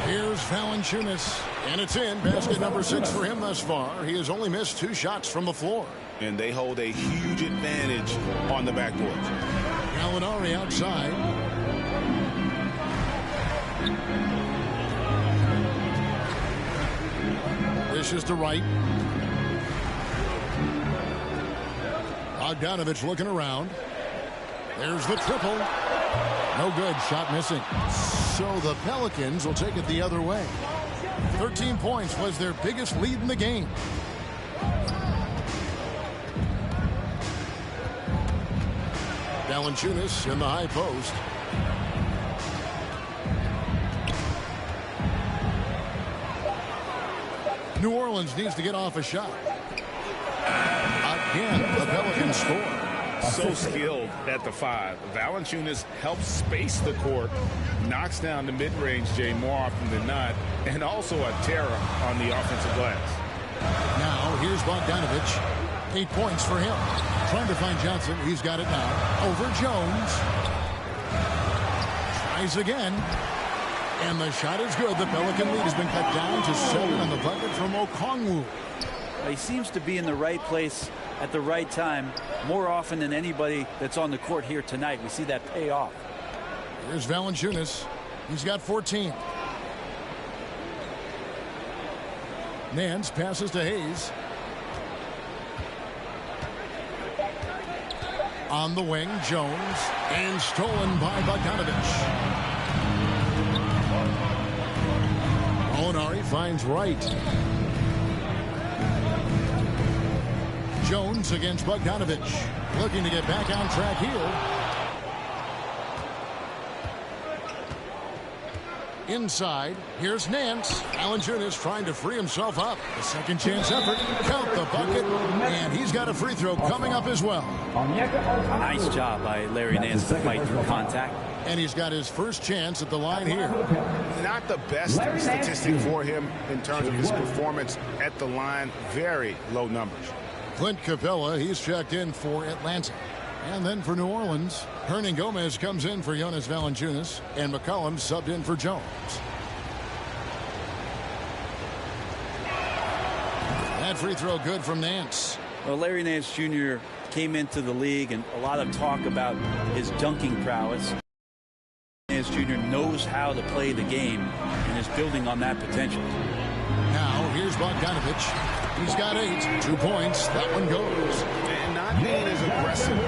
Here's Valanciunas. And it's in. Basket number 6 for him thus far. He has only missed 2 shots from the floor. And they hold a huge advantage on the backboard. Gallinari outside. This is to right. Bogdanovich looking around. There's the triple. No good. Shot missing. So the Pelicans will take it the other way. 13 points was their biggest lead in the game. Valanciunas in the high post. New Orleans needs to get off a shot. Again, the Pelicans score. So skilled at the 5. Valanciunas helps space the court, knocks down the mid-range Jay more often than not, and also a terror on the offensive glass. Now here's Bogdanovich. 8 points for him. Trying to find Johnson. He's got it now. Over Jones. Tries again. And the shot is good. The Pelican lead has been cut down to 7 on the bucket from Okongwu. He seems to be in the right place at the right time more often than anybody that's on the court here tonight. We see that pay off. Here's Valanciunas. He's got 14. Nance passes to Hayes. On the wing, Jones. And stolen by Bogdanovich. Gallinari finds Wright. Jones against Bogdanovich. Looking to get back on track here. Inside, here's Nance. Valanciunas trying to free himself up. A second chance effort. Count the bucket. And he's got a free throw coming up as well. Nice job by Larry Nance to fight through contact. And he's got his first chance at the line here. Not the best statistic for him in terms of his performance at the line. Very low numbers. Clint Capella, he's checked in for Atlanta. And then for New Orleans, Hernan Gomez comes in for Jonas Valanciunas, and McCollum subbed in for Jones. That free throw good from Nance. Well, Larry Nance Jr. came into the league, and a lot of talk about his dunking prowess. Nance Jr. knows how to play the game and is building on that potential. Now, here's Bogdanovich. He's got 8. 2 points. That one goes. And not being as aggressive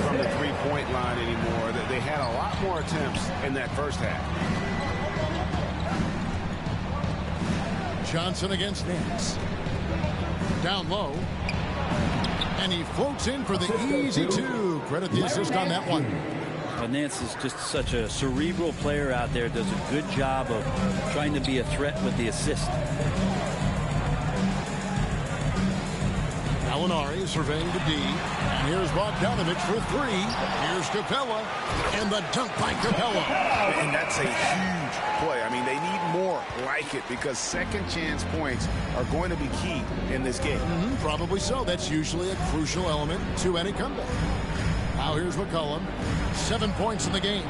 from the three-point line anymore. They had a lot more attempts in that first half. Johnson against Nance. Down low. And he floats in for the easy 2. Credit the assist on that one. Nance is just such a cerebral player out there. Does a good job of trying to be a threat with the assist. Gallinari surveying the D. And here's Bogdanovich for 3. Here's Capella. And the dunk by Capella. And that's a huge play. I mean, they need more like it because second chance points are going to be key in this game. Probably so. That's usually a crucial element to any comeback. Now here's McCollum. 7 points in the game.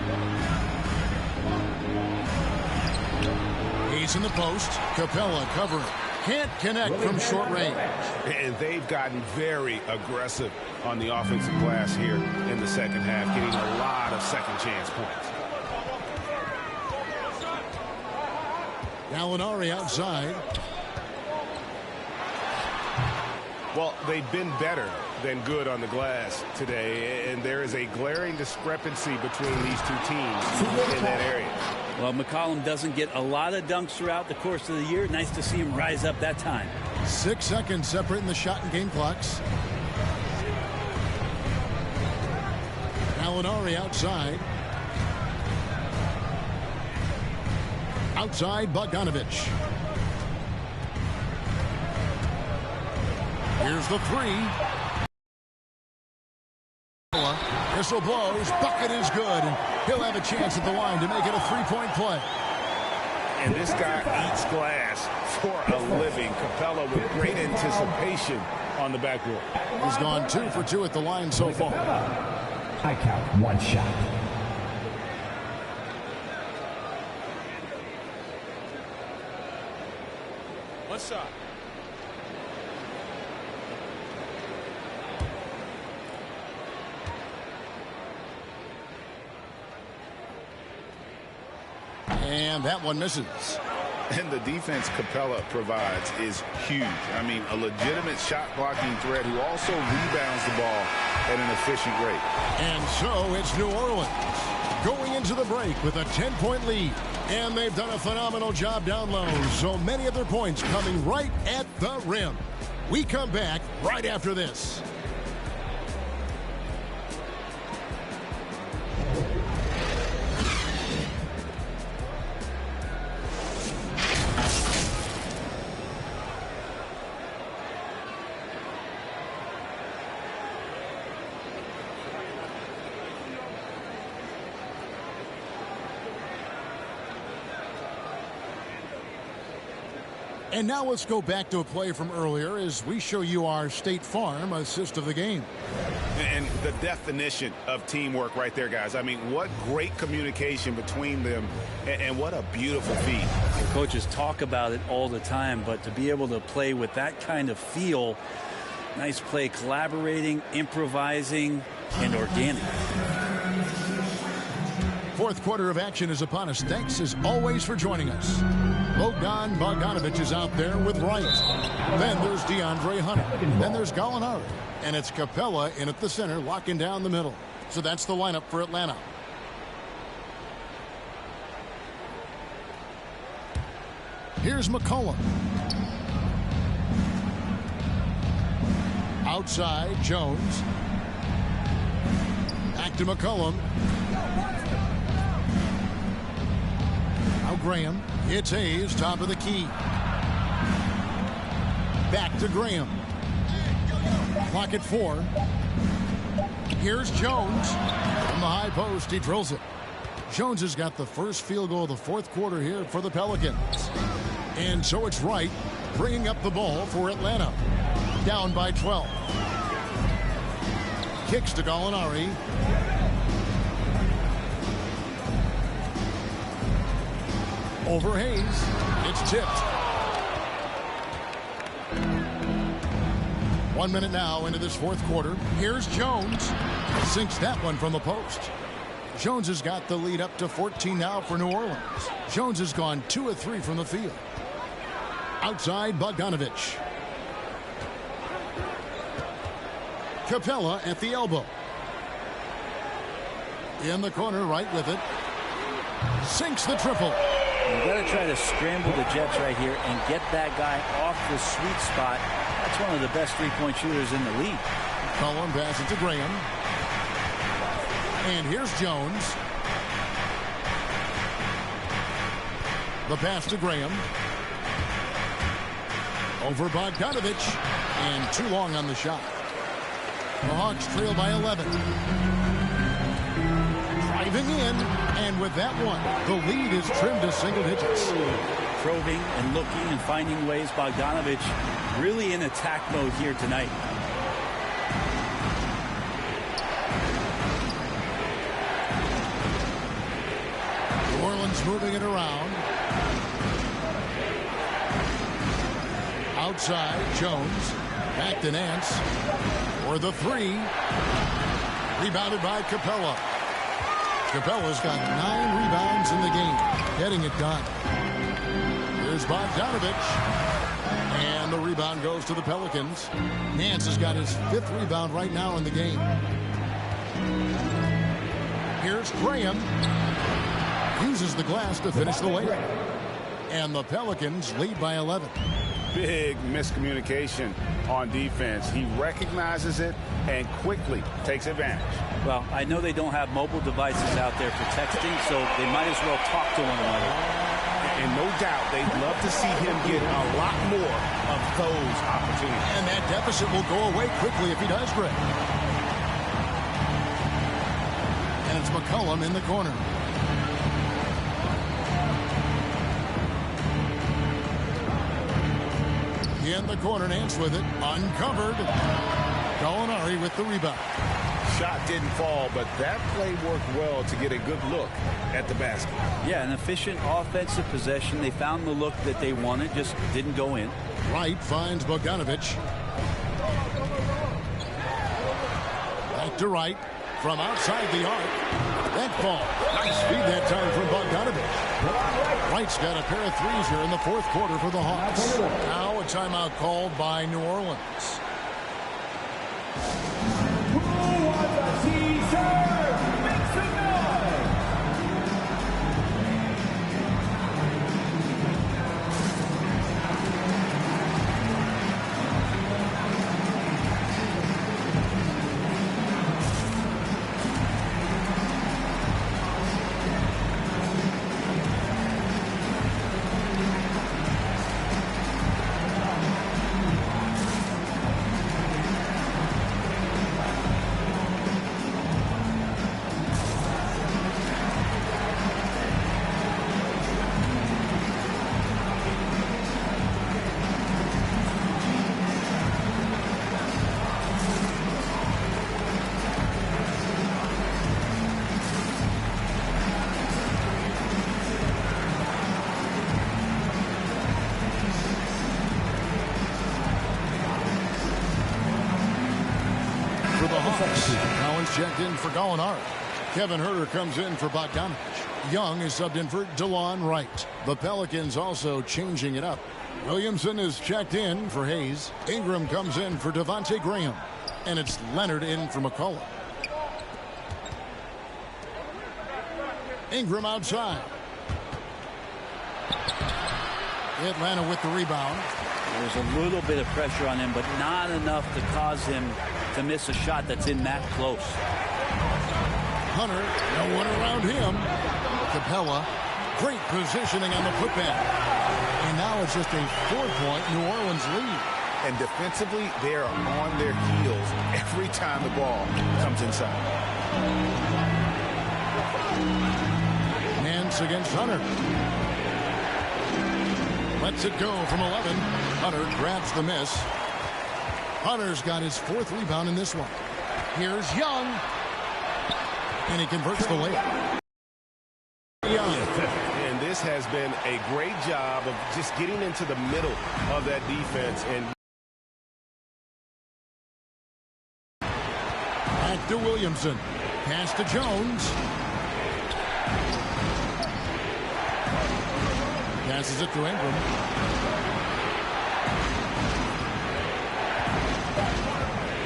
He's in the post. Capella covering. Can't connect from short range. And they've gotten very aggressive on the offensive glass here in the second half, getting a lot of second chance points. Gallinari outside. Well, they've been better than good on the glass today, and there is a glaring discrepancy between these two teams in that area. Well, McCollum doesn't get a lot of dunks throughout the course of the year. Nice to see him rise up that time. 6 seconds separating the shot and game clocks. Gallinari outside. Outside, Bogdanovich. Here's the three. Whistle blows. Bucket is good. And he'll have a chance at the line to make it a three-point play. And this guy eats glass for a living. Capella with great anticipation on the backboard. He's gone 2 for 2 at the line so far. I count 1 shot. One shot. And that one misses. And the defense Capella provides is huge. I mean, a legitimate shot blocking threat who also rebounds the ball at an efficient rate. And so it's New Orleans going into the break with a 10-point lead. And they've done a phenomenal job down low. So many of their points coming right at the rim. We come back right after this. And now let's go back to a play from earlier as we show you our State Farm assist of the game. And the definition of teamwork right there, guys. I mean, what great communication between them, and what a beautiful feat. The coaches talk about it all the time, but to be able to play with that kind of feel, nice play, collaborating, improvising, and organic. Fourth quarter of action is upon us. Thanks as always for joining us. Bogdanovich is out there with Wright. Then there's DeAndre Hunter. Then there's Gallinari. And it's Capella in at the center, locking down the middle. So that's the lineup for Atlanta. Here's McCollum. Outside, Jones. Back to McCollum. Now Graham. It's Hayes, top of the key. Back to Graham. Clock at 4. Here's Jones. From the high post, he drills it. Jones has got the first field goal of the fourth quarter here for the Pelicans. And so it's Wright bringing up the ball for Atlanta. Down by 12. Kicks to Gallinari. Over Hayes. It's tipped. 1 minute now into this fourth quarter. Here's Jones. Sinks that one from the post. Jones has got the lead up to 14 now for New Orleans. Jones has gone 2 of 3 from the field. Outside, Bogdanovich. Capella at the elbow. In the corner, right with it. Sinks the triple. You've got to try to scramble the Jets right here and get that guy off the sweet spot. That's one of the best three-point shooters in the league. Cullen passes to Graham. And here's Jones. The pass to Graham. Over Bogdanovich. And too long on the shot. The Hawks trail by 11. Driving in, and with that one, the lead is trimmed to single digits. Probing and looking and finding ways. Bogdanovich really in attack mode here tonight. New Orleans moving it around. Outside, Jones. Back to Nance. For the three. Rebounded by Capella. Capella's got 9 rebounds in the game. Getting it done. Here's Bogdanovich. And the rebound goes to the Pelicans. Nance has got his 5th rebound right now in the game. Here's Graham. Uses the glass to finish the layup. And the Pelicans lead by 11. Big miscommunication on defense. He recognizes it and quickly takes advantage. Well, I know they don't have mobile devices out there for texting, so they might as well talk to one another. And no doubt they'd love to see him get a lot more of those opportunities. And that deficit will go away quickly if he does, Greg. And it's McCollum in the corner. In the corner, Nance with it. Uncovered. Gallinari with the rebound. Shot didn't fall, but that play worked well to get a good look at the basket. Yeah, an efficient offensive possession. They found the look that they wanted, just didn't go in. Wright finds Bogdanovic. Back to Wright from outside the arc. That ball. Nice feed that time from Bogdanovic. Wright's got a pair of threes here in the 4th quarter for the Hawks. Now a timeout called by New Orleans. Who wants a t-shirt? Make some noise! For the Hawks, Collins checked in for Gallinari. Kevin Huerter comes in for Bogdanovic. Young is subbed in for DeLon Wright. The Pelicans also changing it up. Williamson is checked in for Hayes. Ingram comes in for Devontae Graham. And it's Leonard in for McCollum. Ingram outside. Atlanta with the rebound. There's a little bit of pressure on him, but not enough to cause him to miss a shot that's in that close. Hunter, no one around him. Capella, great positioning on the putback. And now it's just a 4-point New Orleans lead. And defensively, they are on their heels every time the ball comes inside. Nance against Hunter. Lets it go from 11. Hunter grabs the miss. Hunter's got his 4th rebound in this one. Here's Young. And he converts the layup. Young. And this has been a great job of just getting into the middle of that defense. And back to Williamson. Pass to Jones. Passes it to Ingram.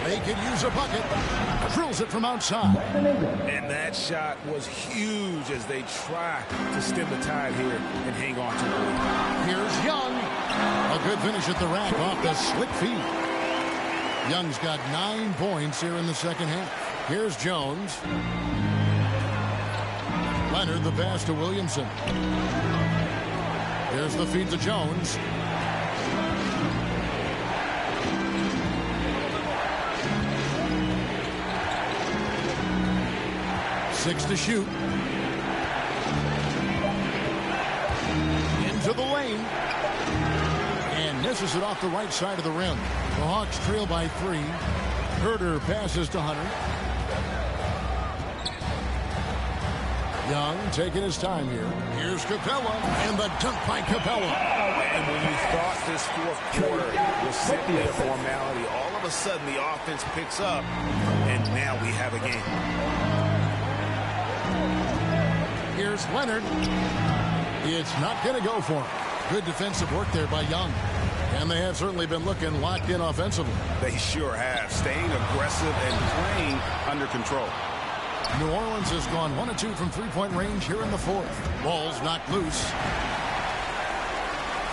They could use a bucket. Drills it from outside. And that shot was huge as they try to stem the tide here and hang on to it. Here's Young. A good finish at the rack off the slick feed. Young's got 9 points here in the second half. Here's Jones. Leonard the pass to Williamson. Here's the feed to Jones. Six to shoot. Into the lane. And misses it off the right side of the rim. The Hawks trail by 3. Huerter passes to Hunter. Young taking his time here. Here's Capella, and the dunk by Capella. And when you thought this 4th quarter was simply a formality, all of a sudden the offense picks up, and now we have a game. Here's Leonard. It's not going to go for him. Good defensive work there by Young. And they have certainly been looking locked in offensively. They sure have, staying aggressive and playing under control. New Orleans has gone 1 of 2 from three-point range here in the fourth. Ball's knocked loose.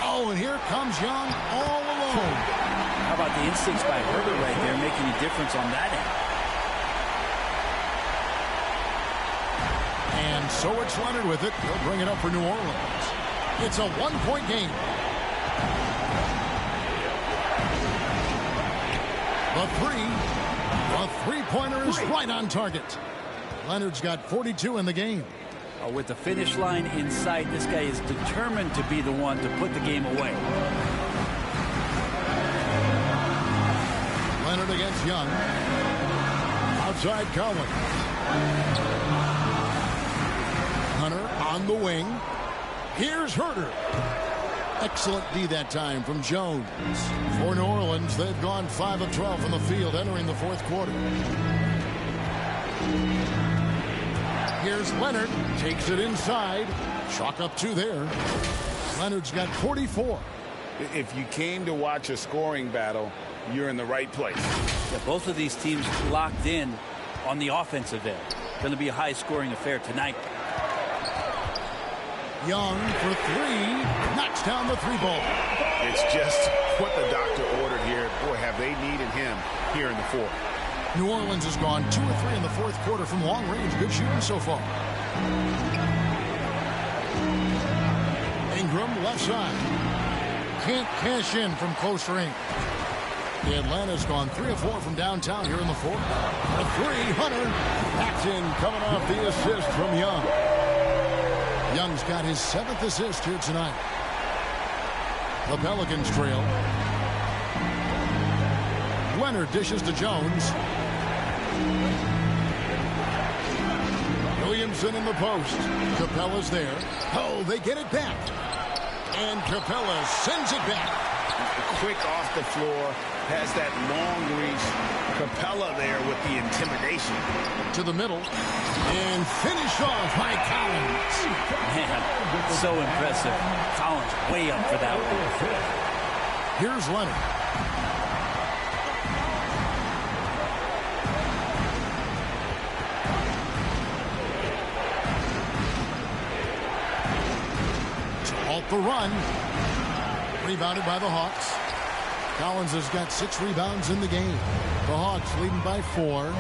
Oh, and here comes Young all alone. How about the instincts by Herbert right there making a difference on that end? And so it's Leonard with it. He'll bring it up for New Orleans. It's a one-point game. The three-pointer is right on target. Leonard's got 42 in the game. With the finish line in sight, this guy is determined to be the one to put the game away. Leonard against Young. Outside Collins. Hunter on the wing. Here's Herter. Excellent D that time from Jones. For New Orleans, they've gone 5 of 12 from the field entering the fourth quarter. Here's Leonard. Takes it inside. Chalk up 2 there. Leonard's got 44. If you came to watch a scoring battle, you're in the right place. Yeah, both of these teams locked in on the offensive end. Going to be a high-scoring affair tonight. Young for 3. Knocks down the 3-ball. It's just what the doctor ordered here. Boy, have they needed him here in the fourth. New Orleans has gone 2 of 3 in the fourth quarter from long range. Good shooting so far. Ingram left side. Can't cash in from close range. Atlanta's gone 3 of 4 from downtown here in the fourth. A 3, Hunter. Backed in, coming off the assist from Young. Young's got his 7th assist here tonight. The Pelicans trail. Leonard dishes to Jones. Williamson in the post. Capella's there. Oh, they get it back. And Capella sends it back. Quick off the floor. Has that long reach. Capella there with the intimidation. To the middle. And finish off by Collins. Man, so impressive. Collins way up for that one. Here's Leonard. The run. Rebounded by the Hawks. Collins has got 6 rebounds in the game. The Hawks leading by 4.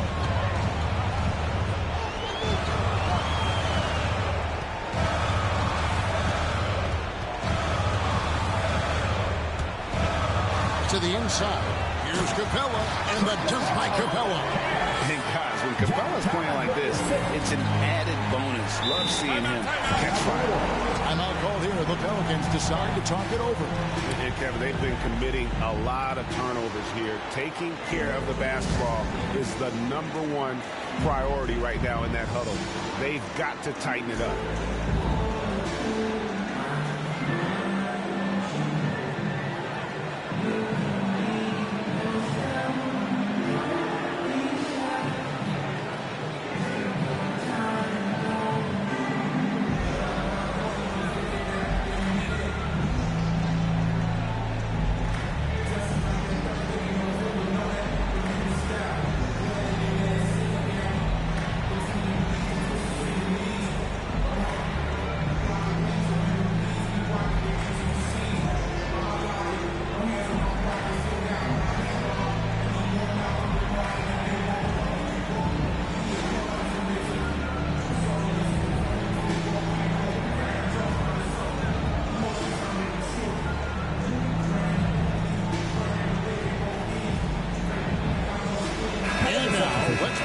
To the inside. Here's Capella, and the dunk by Capella. And guys, when Capella's playing like this, it's an added bonus. Love seeing him catch fire. Timeout called here. The Pelicans decide to talk it over. And Kevin, they've been committing a lot of turnovers here. Taking care of the basketball is the #1 priority right now in that huddle. They've got to tighten it up.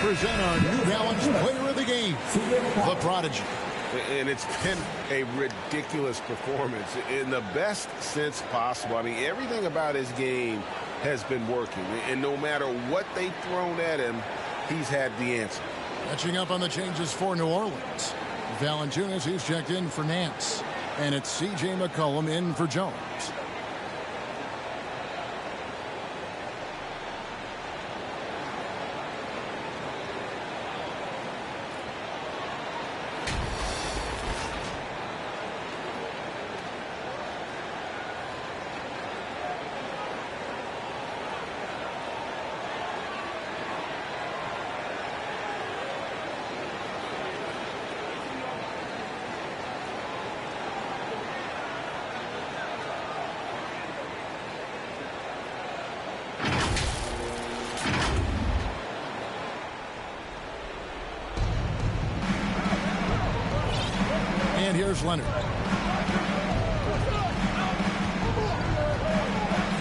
Present our New Balance Player of the Game, the Prodigy. And it's been a ridiculous performance in the best sense possible. I mean, everything about his game has been working. And no matter what they've thrown at him, he's had the answer. Catching up on the changes for New Orleans. Valanciunas, he's checked in for Nance. And it's C.J. McCollum in for Jones. Here's Leonard.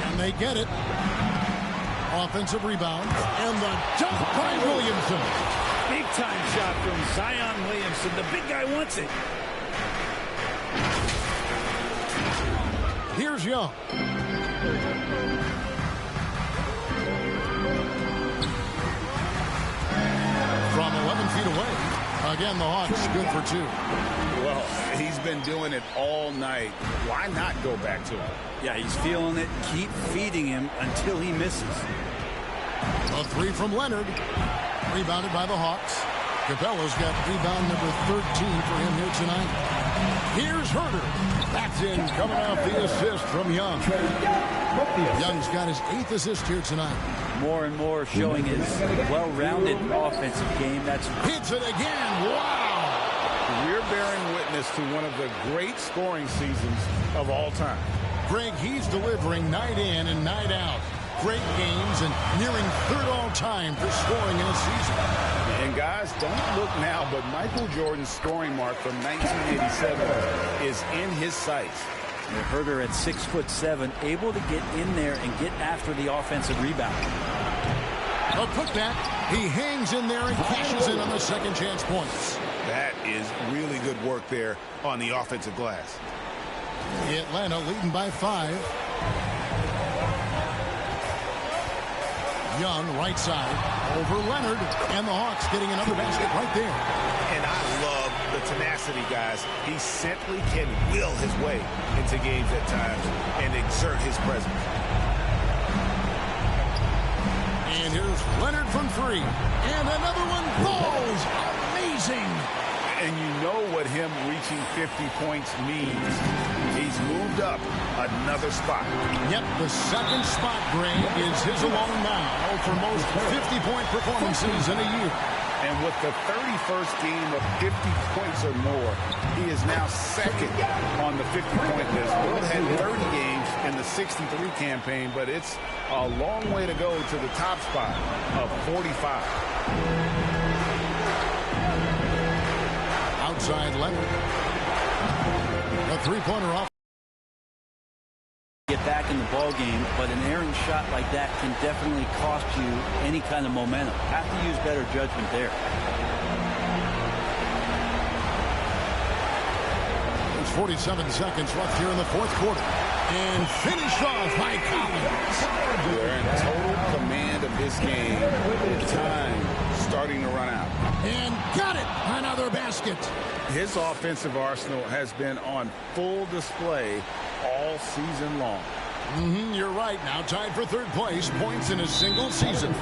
And they get it. Offensive rebound. And the dunk by Williamson. Big-time shot from Zion Williamson. The big guy wants it. Here's Young. From 11 feet away. Again, the Hawks good for 2. Well, he's been doing it all night. Why not go back to him? Yeah, he's feeling it. Keep feeding him until he misses. A 3 from Leonard. Rebounded by the Hawks. Capella's got rebound number 13 for him here tonight. Here's Herter. That's in, coming off the assist from Young. Young's got his 8th assist here tonight. More and more showing his well-rounded offensive game. That's hits it again. Wow. We're bearing witness to one of the great scoring seasons of all time. Greg, he's delivering night in and night out. Great games and nearing 3rd all-time for scoring in a season. And guys, don't look now, but Michael Jordan's scoring mark from 1987 is in his sights. Herter at 6'7", able to get in there and get after the offensive rebound. A putback. He hangs in there and cashes in on the second chance points. That is really good work there on the offensive glass. Atlanta leading by 5. Young, right side, over Leonard, and the Hawks getting another basket right there. And I love the tenacity, guys. He simply can will his way into games at times and exert his presence. And here's Leonard from 3. And another one falls. Amazing. And you know what him reaching 50 points means. He's moved up another spot. Yep, the second spot, Greg, is his alone now for most 50-point performances in a year. And with the 31st game of 50 points or more, he is now second on the 50-point list. Will had 30 games in the 63 campaign, but it's a long way to go to the top spot of 45. Outside Leonard. A 3-pointer off. Get back in the ball game, but an errant shot like that can definitely cost you any kind of momentum. Have to use better judgment there. There's 47 seconds left here in the 4th quarter. And finished off by Collins. They're in total command of this game. Time starting to run out. And got it. Another basket. His offensive arsenal has been on full display all season long. You're right. Now tied for 3rd place. Points in a single season.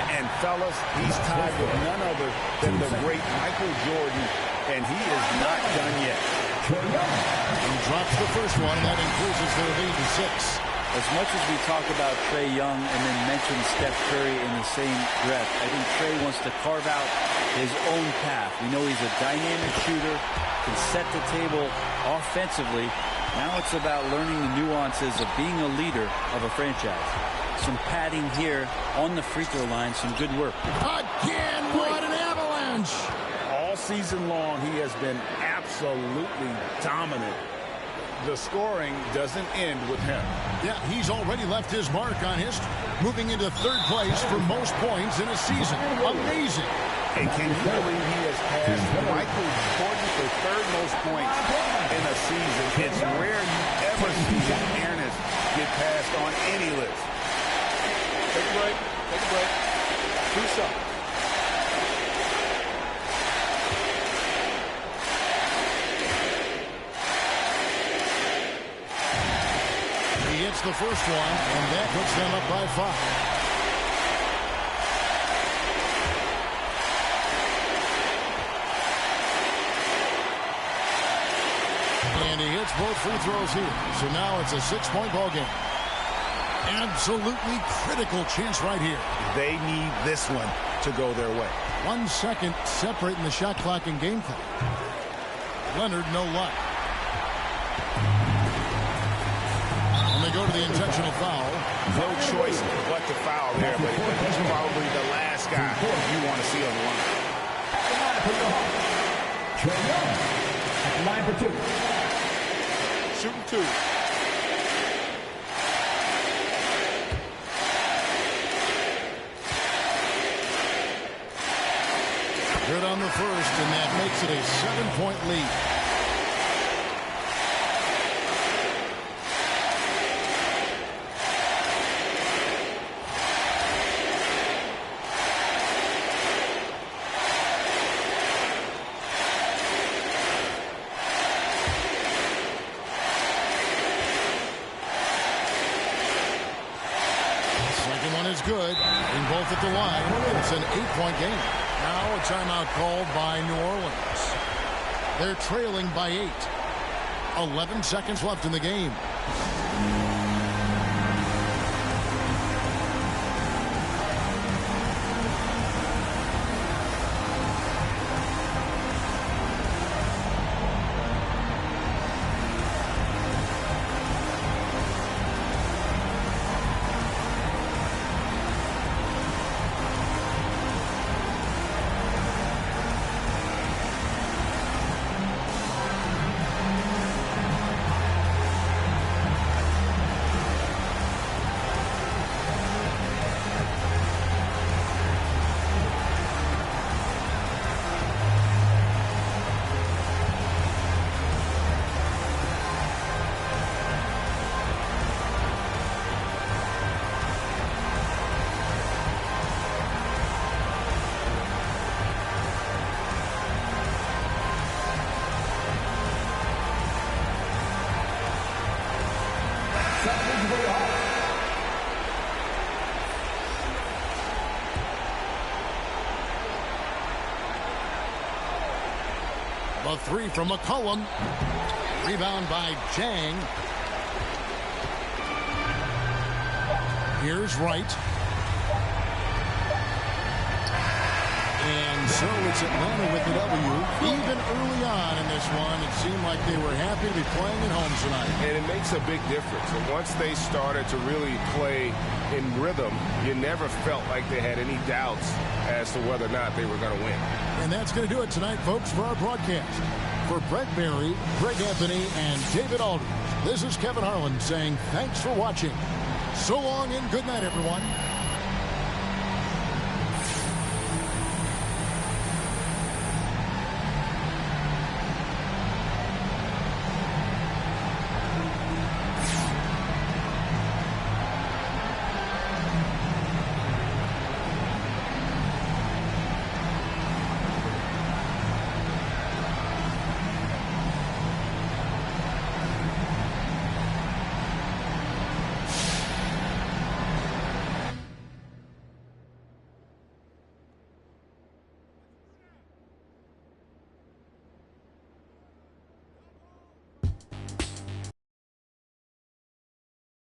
And fellas, he's tied with none other than the great Michael Jordan. And he is not done yet. He drops the first one, and that increases their lead to 6. As much as we talk about Trae Young and then mention Steph Curry in the same breath, I think Trae wants to carve out his own path. We know he's a dynamic shooter, can set the table offensively. Now it's about learning the nuances of being a leader of a franchise. Some padding here on the free throw line, some good work. Again, what an avalanche! All season long, he has been absolutely dominant. The scoring doesn't end with him. Yeah, he's already left his mark on history, moving into 3rd place for most points in a season. Amazing. And can you believe he has passed Michael Jordan for 3rd most points in a season? It's rare you ever see his fairness get passed on any list. Take a break. Take a break. 2 shots. He hits the first one, and that puts them up by 5. And he hits both free throws here. So now it's a 6-point ball game. Absolutely critical chance right here. They need this one to go their way. 1 second separating the shot clock and game clock. Leonard, no luck. And they go to the intentional foul. No choice but to foul there, but he's probably the last guy you want to see on the line. Line for two. Shooting two. Good on the first, and that makes it a 7-point lead. Second one is good. In both at the line. It's an 8-point game. Now a timeout called by New Orleans. They're trailing by 8. 11 seconds left in the game. A three from McCollum. Rebound by Jang. Here's Wright. And so it's Atlanta with the W. Even early on in this one, it seemed like they were happy to be playing at home tonight. And it makes a big difference. And once they started to really play in rhythm, you never felt like they had any doubts as to whether or not they were going to win. And that's going to do it tonight, folks, for our broadcast. For Brett Berry, Greg Anthony, and David Aldridge, this is Kevin Harlan saying thanks for watching. So long and good night, everyone.